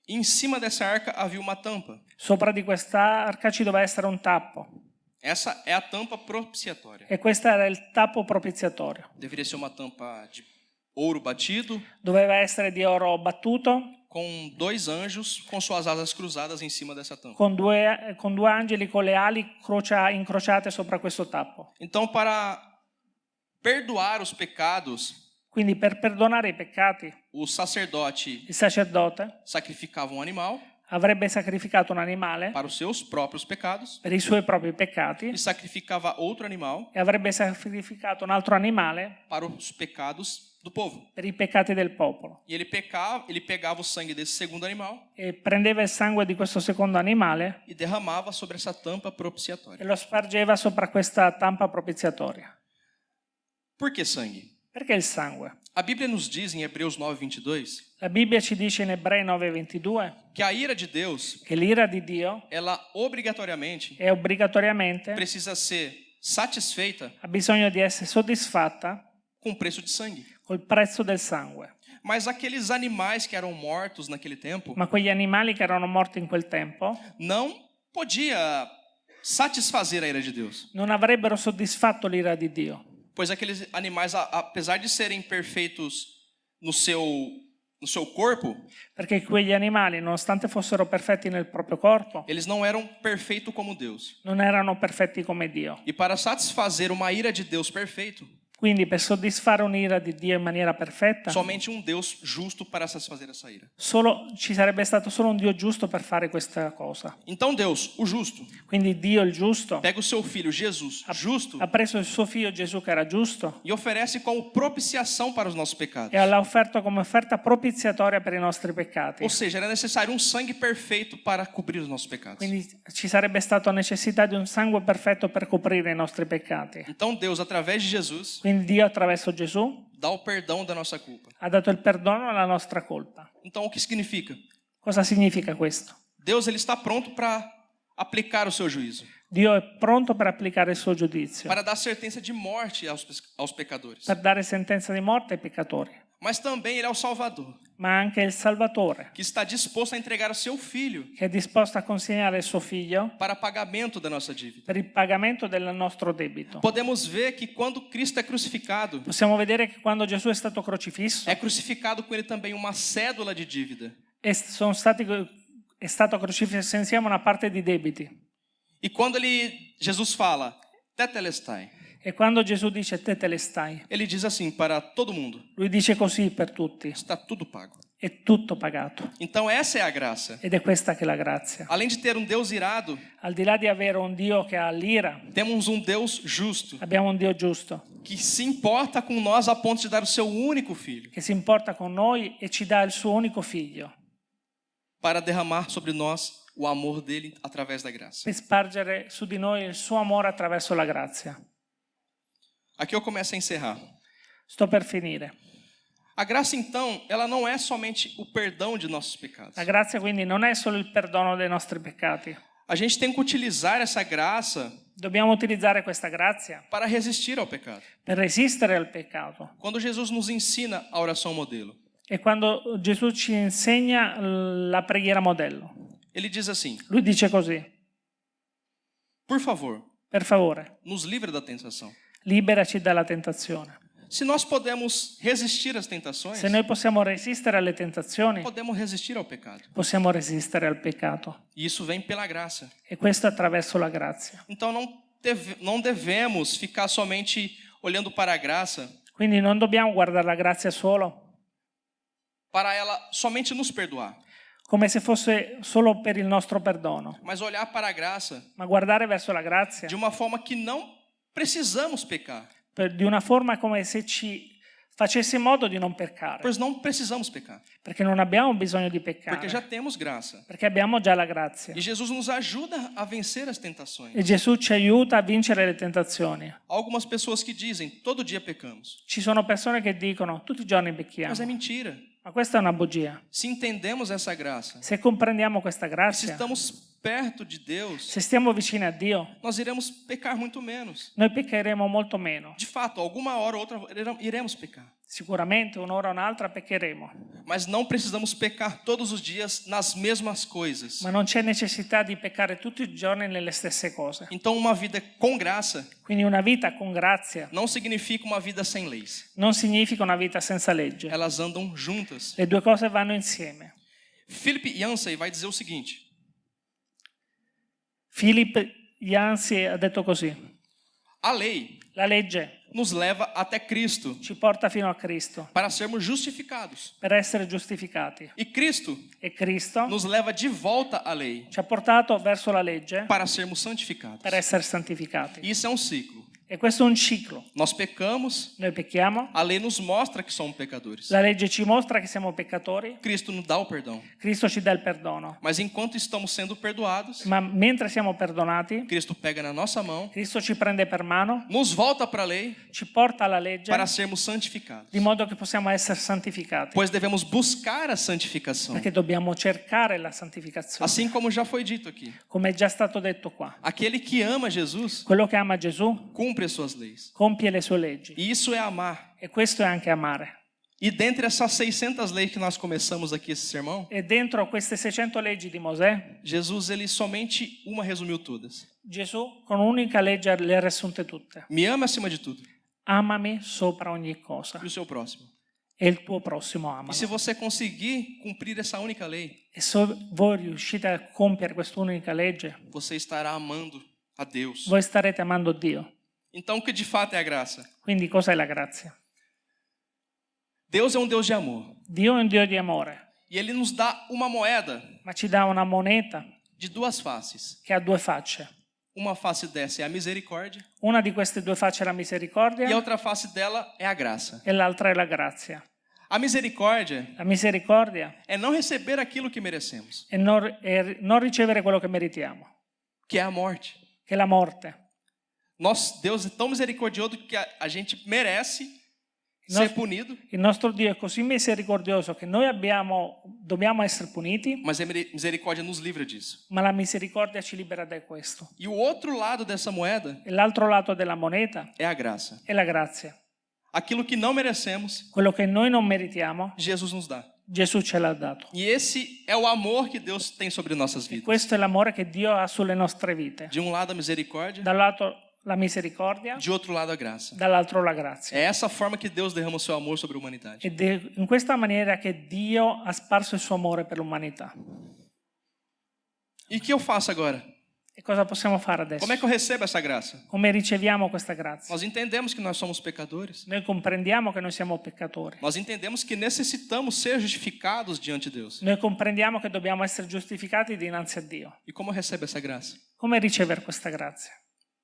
E em cima dessa arca havia uma tampa. Sopra di quest'arca ci doveva essere un tappo. Essa é a tampa propiciatória. E questo era il tappo propiziatorio. Deveria ser uma tampa de ouro batido, Doveva essere di oro battuto, com dois anjos com suas asas cruzadas em cima dessa tampa. con due angeli con le ali incrociate sopra questo tappo. Então, para perdoar os pecados, Quindi per perdonare i peccati, o sacerdote il sacerdote sacrificava um animal avrebbe sacrificato un animale para os seus próprios pecados per i suoi propri peccati e sacrificava outro animal e avrebbe sacrificato un altro animale para os pecados do povo. per i peccati del popolo. E ele pegava o sangue desse segundo animal E prendeva il sangue di questo secondo animale e derramava sobre essa tampa e propiciatória. lo spargeva sopra questa tampa propiziatoria. Por que sangue? Perché il sangue? A Bíblia nos diz em Hebreus 9:22 La Bibbia ci dice in Ebrei 9:22 que a ira de Deus, che l'ira di Dio ela obrigatoriamente è obbligatoriamente, precisa ser satisfeita ha bisogno di essere soddisfatta com preço de sangue. col prezzo del sangue. Mas aqueles animais que eram mortos naquele tempo Ma quegli animali che erano morti in quel tempo não podia satisfazer a ira de Deus, non avrebbero soddisfatto l'ira di Dio, pois aqueles animais, apesar de serem perfeitos no seu corpo, perché quegli animali, nonostante fossero perfetti nel proprio corpo, eles não eram perfeitos como Deus. non erano perfetti come Dio. E para satisfazer uma ira de Deus perfeito, Quindi per soddisfare un'ira di Dio in maniera perfetta, somente um Deus justo para satisfazer essa ira. ci sarebbe stato solo un Dio giusto per fare questa cosa. Então Deus, o justo, Quindi Dio, il giusto, pega o seu filho Jesus, justo, ha preso il suo figlio Gesù che era giusto e oferece como propiciação para os nossos pecados. e l'ha offerto come offerta propiziatoria per i nostri peccati. Ou seja, era necessário um sangue perfeito para cobrir os nossos pecados. Quindi ci sarebbe stata necessità di un sangue perfetto per coprire i nostri peccati. Então Deus, através de Jesus, Quindi Dio attraverso Gesù dá o perdão da nossa culpa. ha dato il perdono alla nostra colpa. Então o que significa? Cosa significa questo? Deus ele está pronto para aplicar o seu juízo, Dio è pronto per applicare il suo giudizio, para dar sentença de morte aos pecadores. per dare sentenza di morte ai peccatori, Mas também ele é o Salvador, ma anche il Salvatore, que está disposto a entregar o seu filho che è disposto a consegnare il suo figlio para pagamento da nossa dívida. per il pagamento del nostro debito. Podemos ver que quando Cristo é crucificado, Possiamo vedere che quando Gesù è stato crocifisso, é crucificado com ele também uma cédula de dívida. è stato crocifisso insieme una parte di debiti. E quando Jesus fala, tetelestai, E quando Gesù dice tetelestai, ele diz assim para todo mundo, lui dice così per tutti, está tudo pago. è tutto pagato. Então essa é a graça. Ed è questa che è la grazia. Além de ter um Deus irado, Al di là di avere un Dio che ha l'ira, temos um Deus justo, abbiamo un Dio giusto, que se importa com nós a ponto de dar o seu único filho, che si importa con noi e ci dà il suo unico figlio, para derramar sobre nós o amor dele através da graça. per spargere su di noi il suo amore attraverso la grazia. Aqui eu começo a encerrar. Sto per finire. A graça, então, ela não é somente o perdão de nossos pecados. La grazia quindi non è solo il perdono dei nostri peccati. A gente tem que utilizar essa graça Dobbiamo utilizzare questa grazia para resistir ao pecado. per resistere al peccato. Quando Jesus nos ensina a oração modelo, E quando Gesù ci insegna la preghiera modello, ele diz assim: lui dice così: por favor, per favore, nos livre da tentação. liberaci dalla tentazione. Se nós podemos resistir às tentações, Se noi possiamo resistere alle tentazioni, podemos resistir ao pecado. possiamo resistere al peccato. E isso vem pela graça. E questo attraverso la grazia. Então não devemos ficar somente olhando para a graça, Quindi non dobbiamo guardare la grazia solo para ela somente nos perdoar, come se fosse solo per il nostro perdono, mas olhar para a graça ma guardare verso la grazia de uma forma que não precisamos pecar, di una forma come se ci facesse in modo di non peccare, pois não precisamos pecar, perché non abbiamo bisogno di porque peccare, já temos graça. perché abbiamo già la grazia. E Jesus nos ajuda a vencer as tentações. E Gesù ci aiuta a vincere le tentazioni. Há algumas pessoas que dizem, todo dia pecamos, Ci sono persone che dicono tutti i giorni pecchiamo, mas é mentira. ma questa è una bugia. Se entendemos essa graça, Se comprendiamo questa se grazia, estamos perto de Deus, se stiamo vicini a Dio, nós iremos pecar muito menos. noi peccheremo molto meno. De fato, alguma hora ou outra iremos pecar. Sicuramente un'ora o un'altra peccheremo, Mas não precisamos pecar todos os dias nas mesmas coisas. ma non c'è necessità di peccare tutti i giorni nelle stesse cose. Então, uma vida com graça Quindi una vita con grazia não significa uma vida sem leis. non significa una vita senza legge. Elas andam juntas. Le due cose vanno insieme. Philip Yancey vai dizer o seguinte: Philip Yancey ha detto così: a lei la legge nos leva até Cristo ci porta fino a Cristo para sermos justificados. per essere giustificati. E Cristo E Cristo nos leva de volta à lei ci ha portato verso la legge para sermos santificados. per essere santificati. Isso é um ciclo. E questo è un ciclo. Nós pecamos, Noi pecchiamo, a lei nos mostra que somos pecadores. la legge ci mostra che siamo peccatori, Cristo nos dá o perdão. Cristo ci dà il perdono. Mas enquanto estamos sendo perdoados, Ma mentre siamo perdonati, Cristo pega na nossa mão, Cristo ci prende per mano, nos volta para a lei ci porta alla legge, para sermos santificados. di modo che possiamo essere santificati. Pois devemos buscar a santificação. Perché dobbiamo cercare la santificazione. Assim como já foi dito aqui. Come è già stato detto qua. Aquele que ama Jesus, Quello che ama Gesù cumpre as suas leis. compie le sue leggi. E isso é amar. E questo è anche amare. E dentre essas 600 leis que nós começamos aqui esse sermão, E dentro queste 600 leggi di Mosè, Jesus ele somente uma resumiu todas. Gesù con un'unica legge le ha riassunte tutte. Me ama acima de tudo. Amami sopra ogni cosa. E o seu próximo. E il tuo prossimo E se amalo. você conseguir cumprir essa única lei, E se voi riuscite a compiere quest'unica legge, você estará amando a Deus. voi starete amando Dio. Então, o que de fato é a graça? Quindi cos'è la grazia? Deus é um Deus de amor. Dio è un Dio di amore, E Ele nos dá uma moeda ma ci dà una moneta de duas faces. che ha due facce. Uma face dessa é a misericórdia Una di queste due facce è la e a misericordia outra face della è a graça. e l'altra è la grazia. A misericórdia La misericordia é não receber aquilo que merecemos, è non ricevere quello che meritiamo, que é a morte. che è la morte. Deus é tão misericordioso que a gente merece Nós- ser punido, Il nostro Dio è così misericordioso che noi dobbiamo essere puniti, mas a misericórdia nos livra disso. ma la misericordia ci libera da questo. E o outro lado dessa moeda E l'altro lato della moneta é a graça. è la grazia. Aquilo que não merecemos, Quello che noi non meritiamo, Jesus nos dá. Gesù ce l'ha dato. E esse é o amor que Deus tem sobre nossas vidas. Questo è l'amore che Dio ha sulle nostre vite. De um lado a misericórdia, Da un lato la misericordia, de outro lado a graça. dall'altro la grazia. É essa forma que Deus derrama o seu amor sobre a humanidade. Ed è in questa maniera che Dio ha sparso il suo amore per l'umanità. E o que eu faço agora? E cosa possiamo fare adesso? Como é que eu recebo essa graça? Come riceviamo questa grazia? Nós entendemos que nós somos pecadores. Noi comprendiamo che noi siamo peccatori. Nós entendemos que necessitamos ser justificados diante de Deus. Noi comprendiamo che dobbiamo essere giustificati dinanzi a Dio. E como eu recebo essa graça? Come ricevere questa grazia?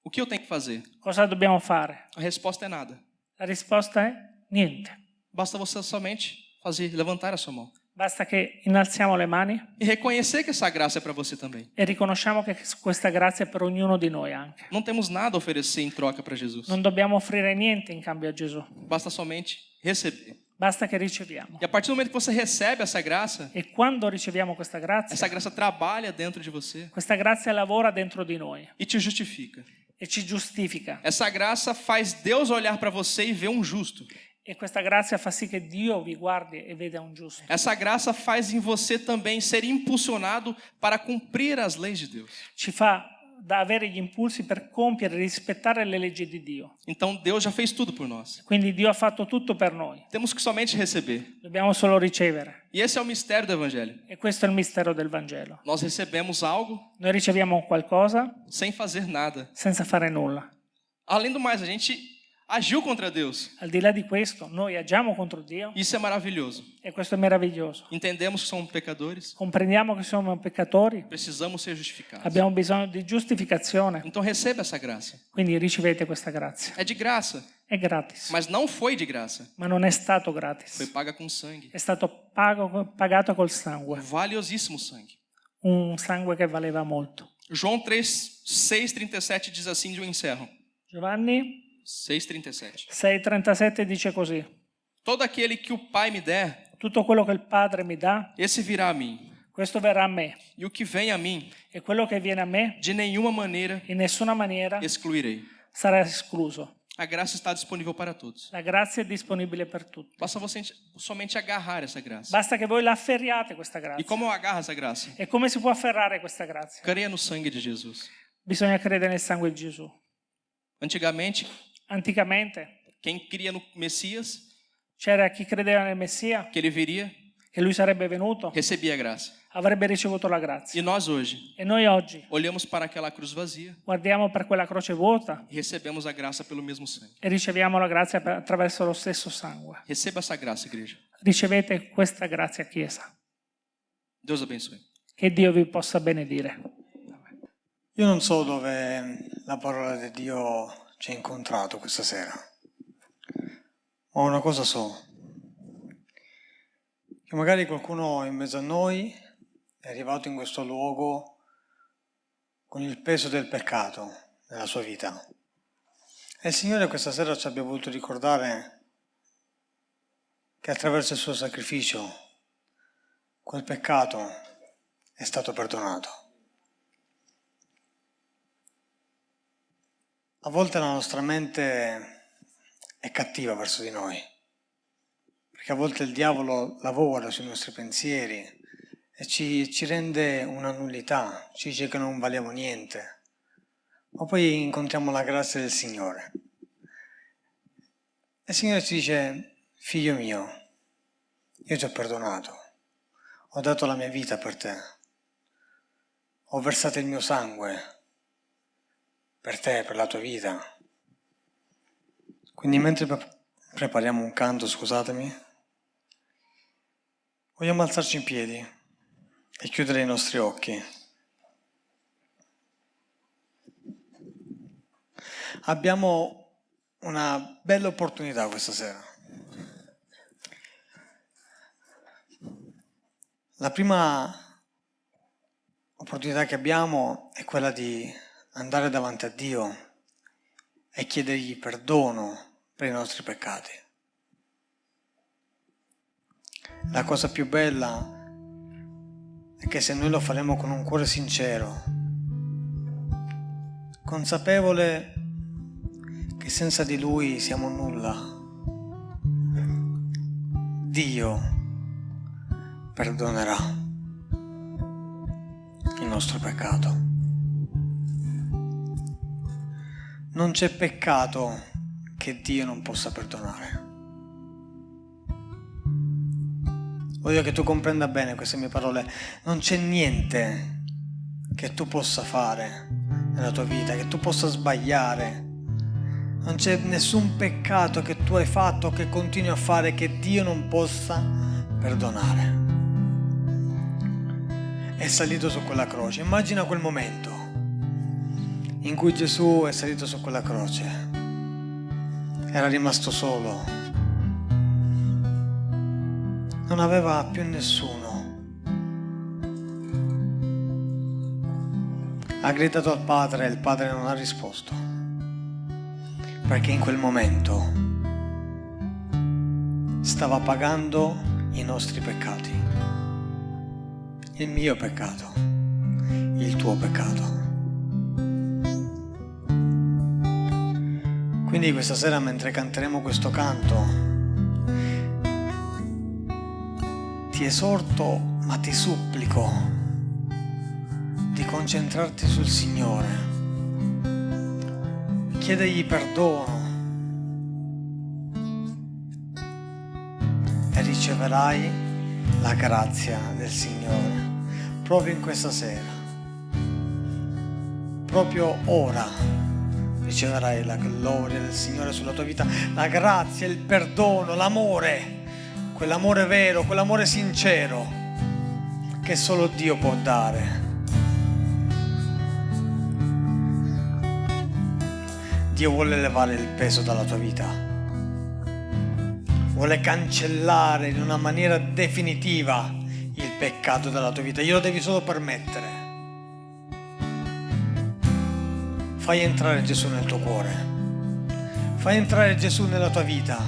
O que eu tenho que fazer? Cosa dobbiamo fare? A resposta é nada. La risposta è niente. Basta você somente levantar a sua mão Basta che innalziamo le mani e reconhecer que essa graça é para você também. e riconosciamo che questa grazia è per ognuno di noi anche. Não temos nada a oferecer em troca para Jesus. Non dobbiamo offrire niente in cambio a Gesù. Basta somente receber. Basta che riceviamo. E a partir do momento que você recebe essa graça E quando riceviamo questa grazia, trabalha dentro de você questa grazia lavora dentro di noi e te justifica. e ci giustifica. Essa graça faz Deus olhar para você e ver um justo. E questa grazia fa sì che Dio vi guardi e veda un giusto. Essa graça faz em você também ser impulsionado para cumprir as leis de Deus. Ci fa da avere gli impulsi per compiere e rispettare le leggi di Dio. Então Deus já fez tudo por nós. Quindi Dio ha fatto tutto per noi. Temos que somente receber. Dobbiamo solo ricevere. E esse é o mistério do Evangelho. E questo è il mistero del Vangelo. Nós recebemos algo Noi riceviamo qualcosa sem fazer nada. senza fare nulla. Além do mais, a gente agiu contra Deus. Al di là di questo, noi agiamo contro Dio Isso é maravilhoso. e questo è meraviglioso. Entendemos que somos pecadores, Comprendiamo che siamo peccatori, precisamos ser justificados. abbiamo bisogno di giustificazione, Então receba essa graça. quindi ricevete questa grazia. É de graça, È gratis, mas não foi de graça. ma non è stato Foi gratis. paga com sangue. È stato pagato col sangue, Valiosíssimo sangue. un sangue che valeva molto. João 6:37 diz assim, e eu encerro. Giovanni 6:37. 6,37 dice così: Todo aquele que o Pai me der, tutto quello che il Padre mi dà, esse virá a mim. questo verrà a me, E o que vem a mim, e quello che viene a me de nenhuma maneira in nessuna maniera excluirei. sarà escluso. A graça está disponível para todos. La grazia è disponibile per tutti. Basta você somente agarrar essa graça. Basta che voi la afferriate questa E grazia. como eu agarro essa graça? E come si può afferrare questa grazia? Creia no sangue de Jesus. Bisogna credere nel sangue di Gesù. Antigamente, Anticamente quem cria no Messias, c'era chi credeva nel Messia, que ele viria, che lui sarebbe venuto, recebia a graça. avrebbe ricevuto la grazia. E nós hoje E noi oggi olhamos para aquela cruz vazia guardiamo per quella croce vuota e recebemos a graça pelo mesmo sangue. e riceviamo la grazia attraverso lo stesso sangue. Receba essa graça, igreja. Ricevete questa grazia, Chiesa. Deus abençoe. Che Dio vi possa benedire. Io non so dove la parola di Dio ci ha incontrato questa sera. Ma una cosa so, che magari qualcuno in mezzo a noi è arrivato in questo luogo con il peso del peccato nella sua vita. E il Signore questa sera ci abbia voluto ricordare che attraverso il suo sacrificio quel peccato è stato perdonato. A volte la nostra mente è cattiva verso di noi, perché a volte il diavolo lavora sui nostri pensieri e ci rende una nullità, ci dice che non valiamo niente, ma poi incontriamo la grazia del Signore. E il Signore ci dice: figlio mio, io ti ho perdonato, ho dato la mia vita per te, ho versato il mio sangue per te, per la tua vita. Quindi mentre prepariamo un canto, scusatemi, vogliamo alzarci in piedi e chiudere i nostri occhi. Abbiamo una bella opportunità questa sera. La prima opportunità che abbiamo è quella di andare davanti a Dio e chiedergli perdono per i nostri peccati. La cosa più bella è che se noi lo faremo con un cuore sincero, consapevole che senza di Lui siamo nulla, Dio perdonerà il nostro peccato. Non c'è peccato che Dio non possa perdonare. Voglio che tu comprenda bene queste mie parole. Non c'è niente che tu possa fare nella tua vita, che tu possa sbagliare. Non c'è nessun peccato che tu hai fatto o che continui a fare che Dio non possa perdonare. È salito su quella croce. Immagina quel momento in cui Gesù è salito su quella croce. Era rimasto solo. Non aveva più nessuno. Ha gridato al Padre e il Padre non ha risposto. Perché in quel momento stava pagando i nostri peccati. Il mio peccato, il tuo peccato. Quindi questa sera, mentre canteremo questo canto, ti esorto, ma ti supplico di concentrarti sul Signore. Chiedegli perdono e riceverai la grazia del Signore proprio in questa sera, proprio ora. Riceverai la gloria del Signore sulla tua vita, la grazia, il perdono, l'amore, quell'amore vero, quell'amore sincero che solo Dio può dare. Dio vuole levare il peso dalla tua vita, vuole cancellare in una maniera definitiva il peccato dalla tua vita. Glielo devi solo permettere. Fai entrare Gesù nel tuo cuore, fai entrare Gesù nella tua vita,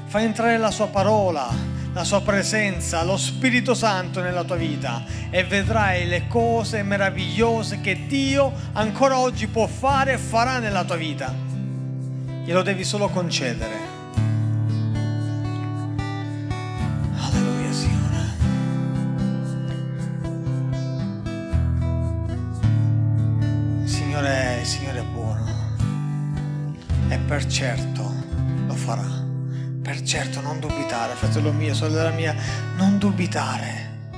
fai entrare la sua parola, la sua presenza, lo Spirito Santo nella tua vita e vedrai le cose meravigliose che Dio ancora oggi può fare e farà nella tua vita. Glielo devi solo concedere. Alleluia, Signore. Il Signore è buono e per certo lo farà. Per certo, non dubitare, fratello mio, sorella mia, non dubitare,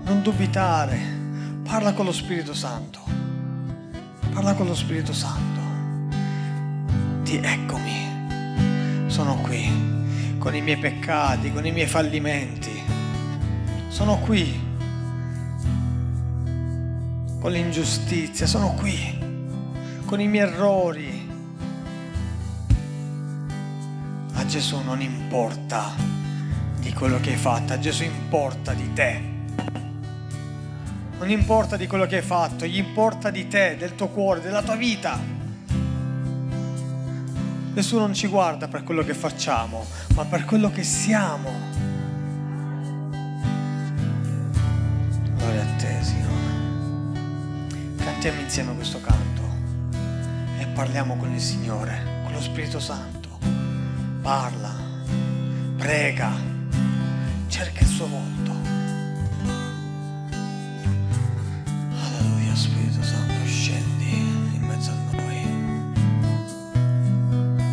non dubitare. Parla con lo Spirito Santo, parla con lo Spirito Santo. Di eccomi, sono qui con i miei peccati, con i miei fallimenti, sono qui con l'ingiustizia, sono qui con i miei errori, Gesù non importa di quello che hai fatto, a Gesù importa di te. Non importa di quello che hai fatto, gli importa di te, del tuo cuore, della tua vita. Gesù non ci guarda per quello che facciamo, ma per quello che siamo. Gloria a te, Signore. Cantiamo insieme questo canto e parliamo con il Signore, con lo Spirito Santo. Parla, prega, cerca il suo volto. Alleluia, Spirito Santo, scendi in mezzo a noi.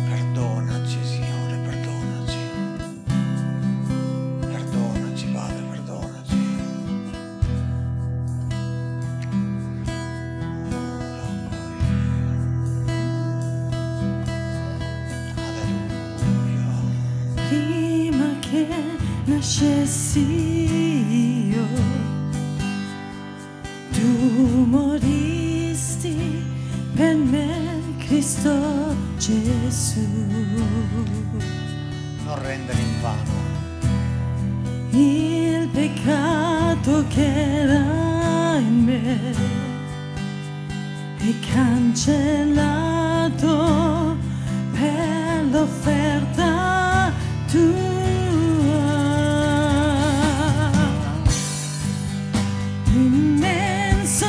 Perdonaci, Signore, perdonaci. Perdonaci, Padre, perdonaci. Prima che nascessi io, tu moristi per me, Cristo Gesù. Non rendere in vano. Il peccato che era in me è cancellato per l'offerta tua. Immenso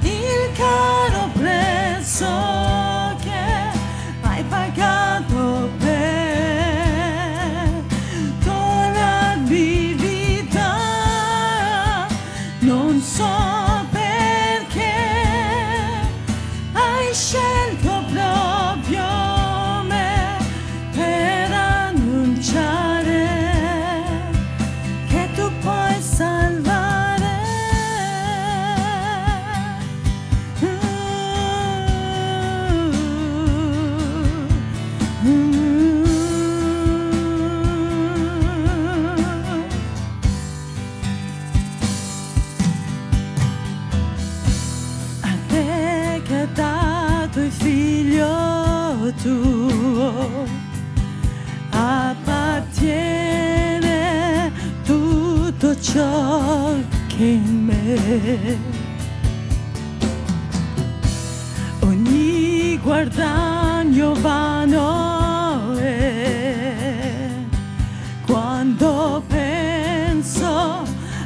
è il caro prezzo che hai pagato per donarmi vita. Non so perché hai scelto proprio me per annunciare che tu puoi salvare. A te che ha dato il figlio tuo appartiene tutto ciò che in me. Ogni guadagno vano è quando penso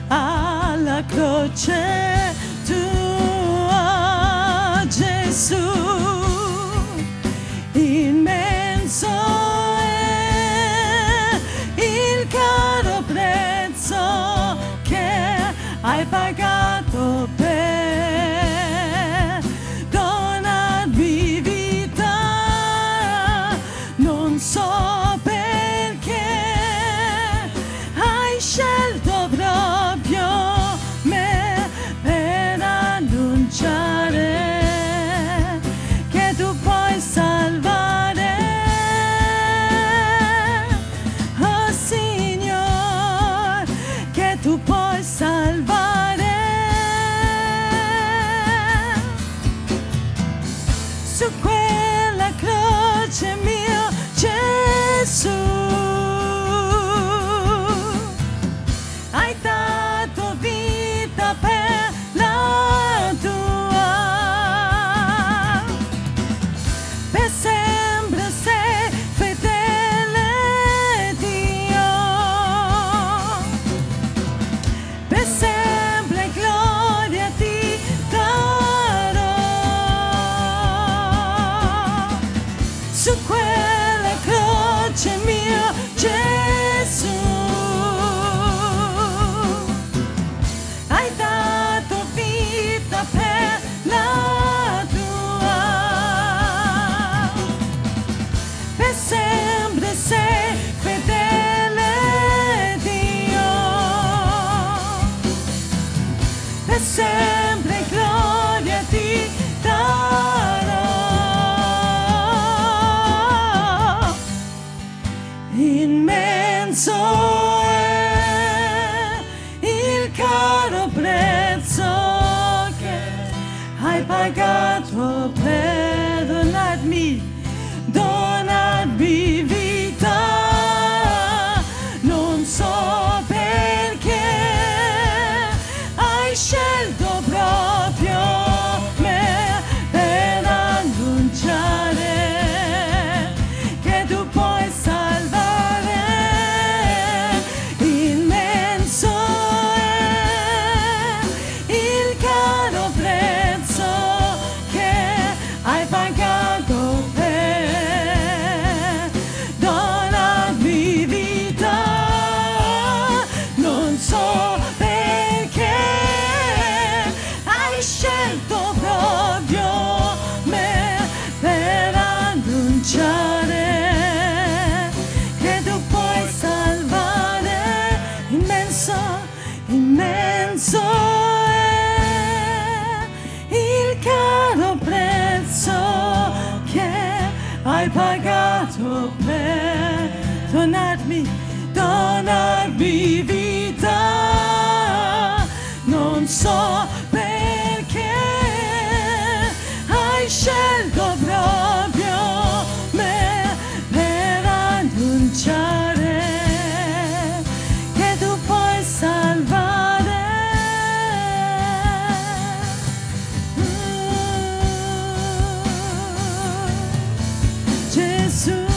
alla croce tua, Gesù. Immenso è il caro prezzo che hai pagato per donarmi vita. Non so perché hai scelto proprio me per annunciare che tu puoi salvare. Oh Signor, che tu puoi salvare. Su quella croce mio Gesù hai dato vita per la tua. Per sempre sei fedele Dio. Per sempre gloria ti darò. Su quella croce mio Gesù hai dato vita per la tua. Per sempre sei fedele Dio. Per sempre gloria ti darò. Immenso è il caro prezzo che hai pagato per donarmi donarmi vita. Non so perché hai scelto proprio me per annunciare che tu puoi salvare. Gesù.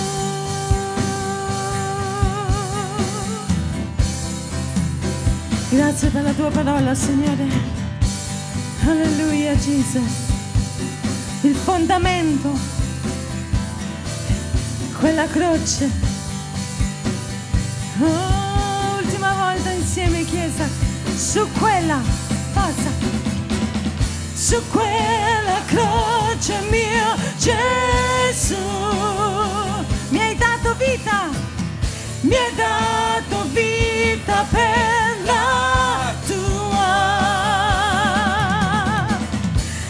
Grazie per la tua parola, Signore. Alleluia, Jesus. Il fondamento, quella croce. Oh, ultima volta insieme, Chiesa. Su quella, passa. Su quella croce, mio Gesù. Mi hai dato vita. Mi hai dato vita per la tua.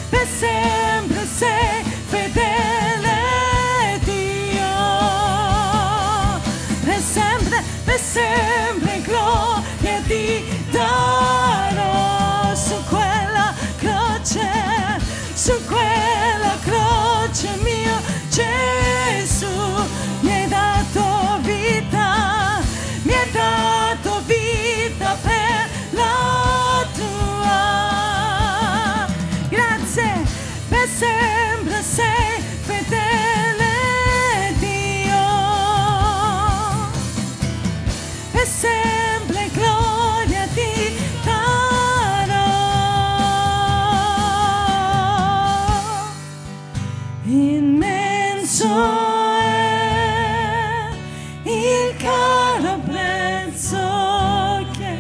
Per sempre sei fedele, Dio. Per sempre gloria ti darò. Su quella croce, mio Gesù. Mi hai dato vita. Mi hai dato vita per la tua. Grazie, per sempre sei fedele, Dio. Per sempre gloria ti darò. Immenso il caro prezzo che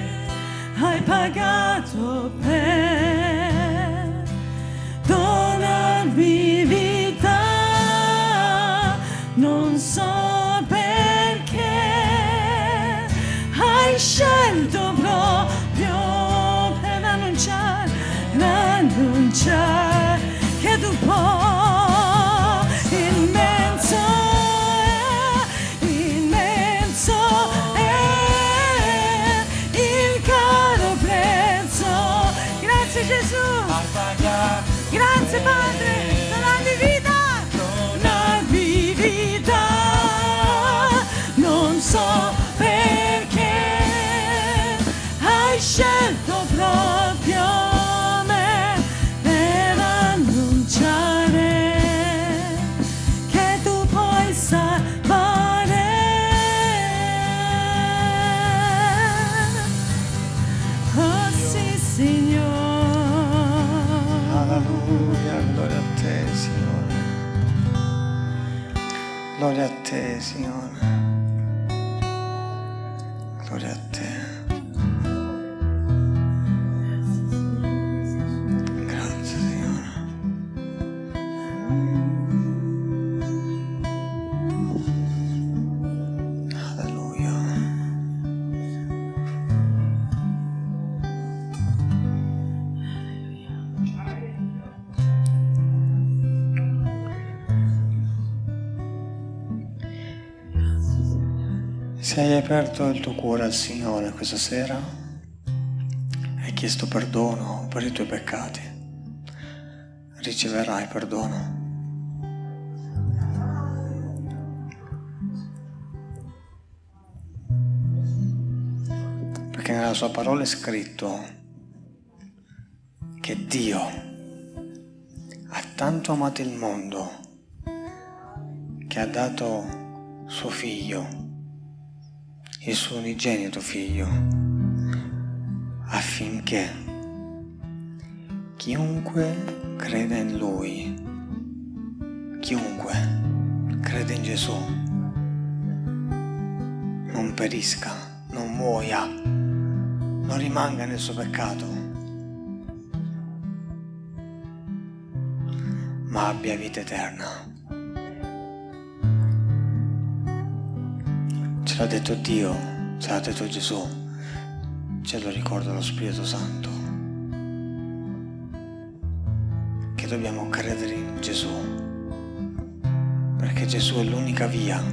hai pagato per donarmi vita. Non so perché hai scelto proprio per annunciare che tu puoi. Gesù, grazie Padre, donarmi vita, non so perché hai scelto proprio me per annunciare che tu puoi salvare. Oh sì, Signore. Alleluia, gloria a te, Signore. Gloria a te, Signore. Gloria a te. Grazie, Signore. Alleluia. Se hai aperto il tuo cuore al Signore questa sera, hai chiesto perdono per i tuoi peccati, riceverai perdono. Perché nella sua parola è scritto che Dio ha tanto amato il mondo che ha dato suo figlio, il suo unigenito figlio, affinché chiunque creda in lui, chiunque crede in Gesù, non perisca, non muoia, non rimanga nel suo peccato, ma abbia vita eterna. Ce l'ha detto Dio, ce l'ha detto Gesù, ce lo ricorda lo Spirito Santo, che dobbiamo credere in Gesù, perché Gesù è l'unica via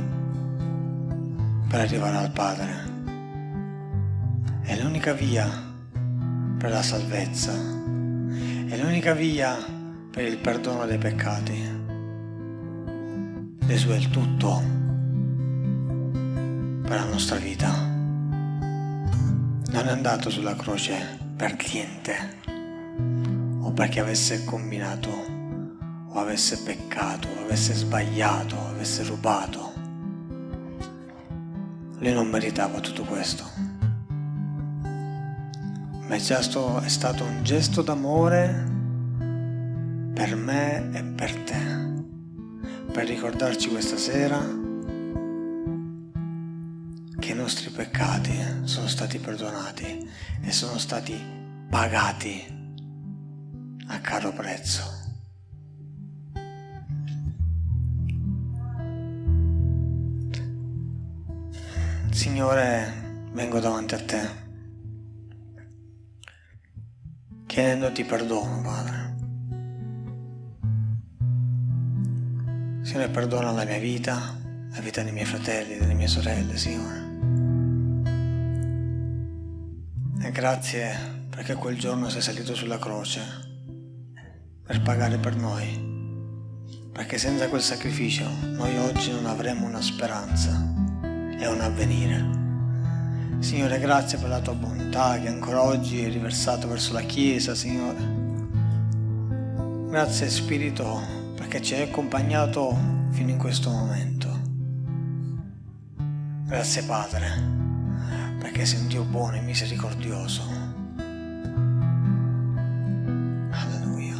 per arrivare al Padre. È l'unica via per la salvezza. È l'unica via per il perdono dei peccati. Gesù è il tutto per la nostra vita. Non è andato sulla croce per niente, o perché avesse combinato, o avesse peccato, o avesse sbagliato, o avesse rubato. Lui non meritava tutto questo, ma è stato un gesto d'amore per me e per te, per ricordarci questa sera che i nostri peccati sono stati perdonati e sono stati pagati a caro prezzo. Signore, vengo davanti a te chiedendoti perdono, Padre. Signore, perdona la mia vita, la vita dei miei fratelli, delle mie sorelle, Signore. E grazie perché quel giorno sei salito sulla croce per pagare per noi, perché senza quel sacrificio noi oggi non avremmo una speranza e un avvenire. Signore, grazie per la tua bontà che ancora oggi hai riversato verso la Chiesa, Signore. Grazie Spirito perché ci hai accompagnato fino in questo momento. Grazie Padre, perché sei un Dio buono e misericordioso. Alleluia.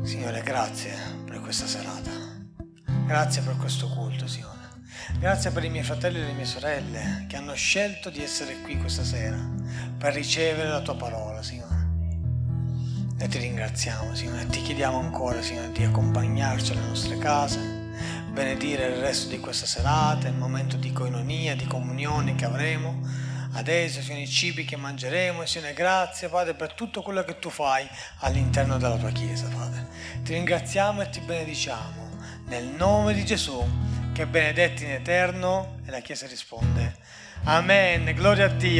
Signore, grazie per questa serata. Grazie per questo culto, Signore. Grazie per i miei fratelli e le mie sorelle che hanno scelto di essere qui questa sera per ricevere la tua parola, Signore. E ti ringraziamo, Signore, e ti chiediamo ancora, Signore, di accompagnarci alle nostre case, benedire il resto di questa serata, il momento di koinonia, di comunione che avremo adesso, Signore, i cibi che mangeremo. E Signore, grazie, Padre, per tutto quello che tu fai all'interno della tua Chiesa, Padre. Ti ringraziamo e ti benediciamo nel nome di Gesù, che è benedetto in eterno. E la Chiesa risponde: Amen, gloria a Dio.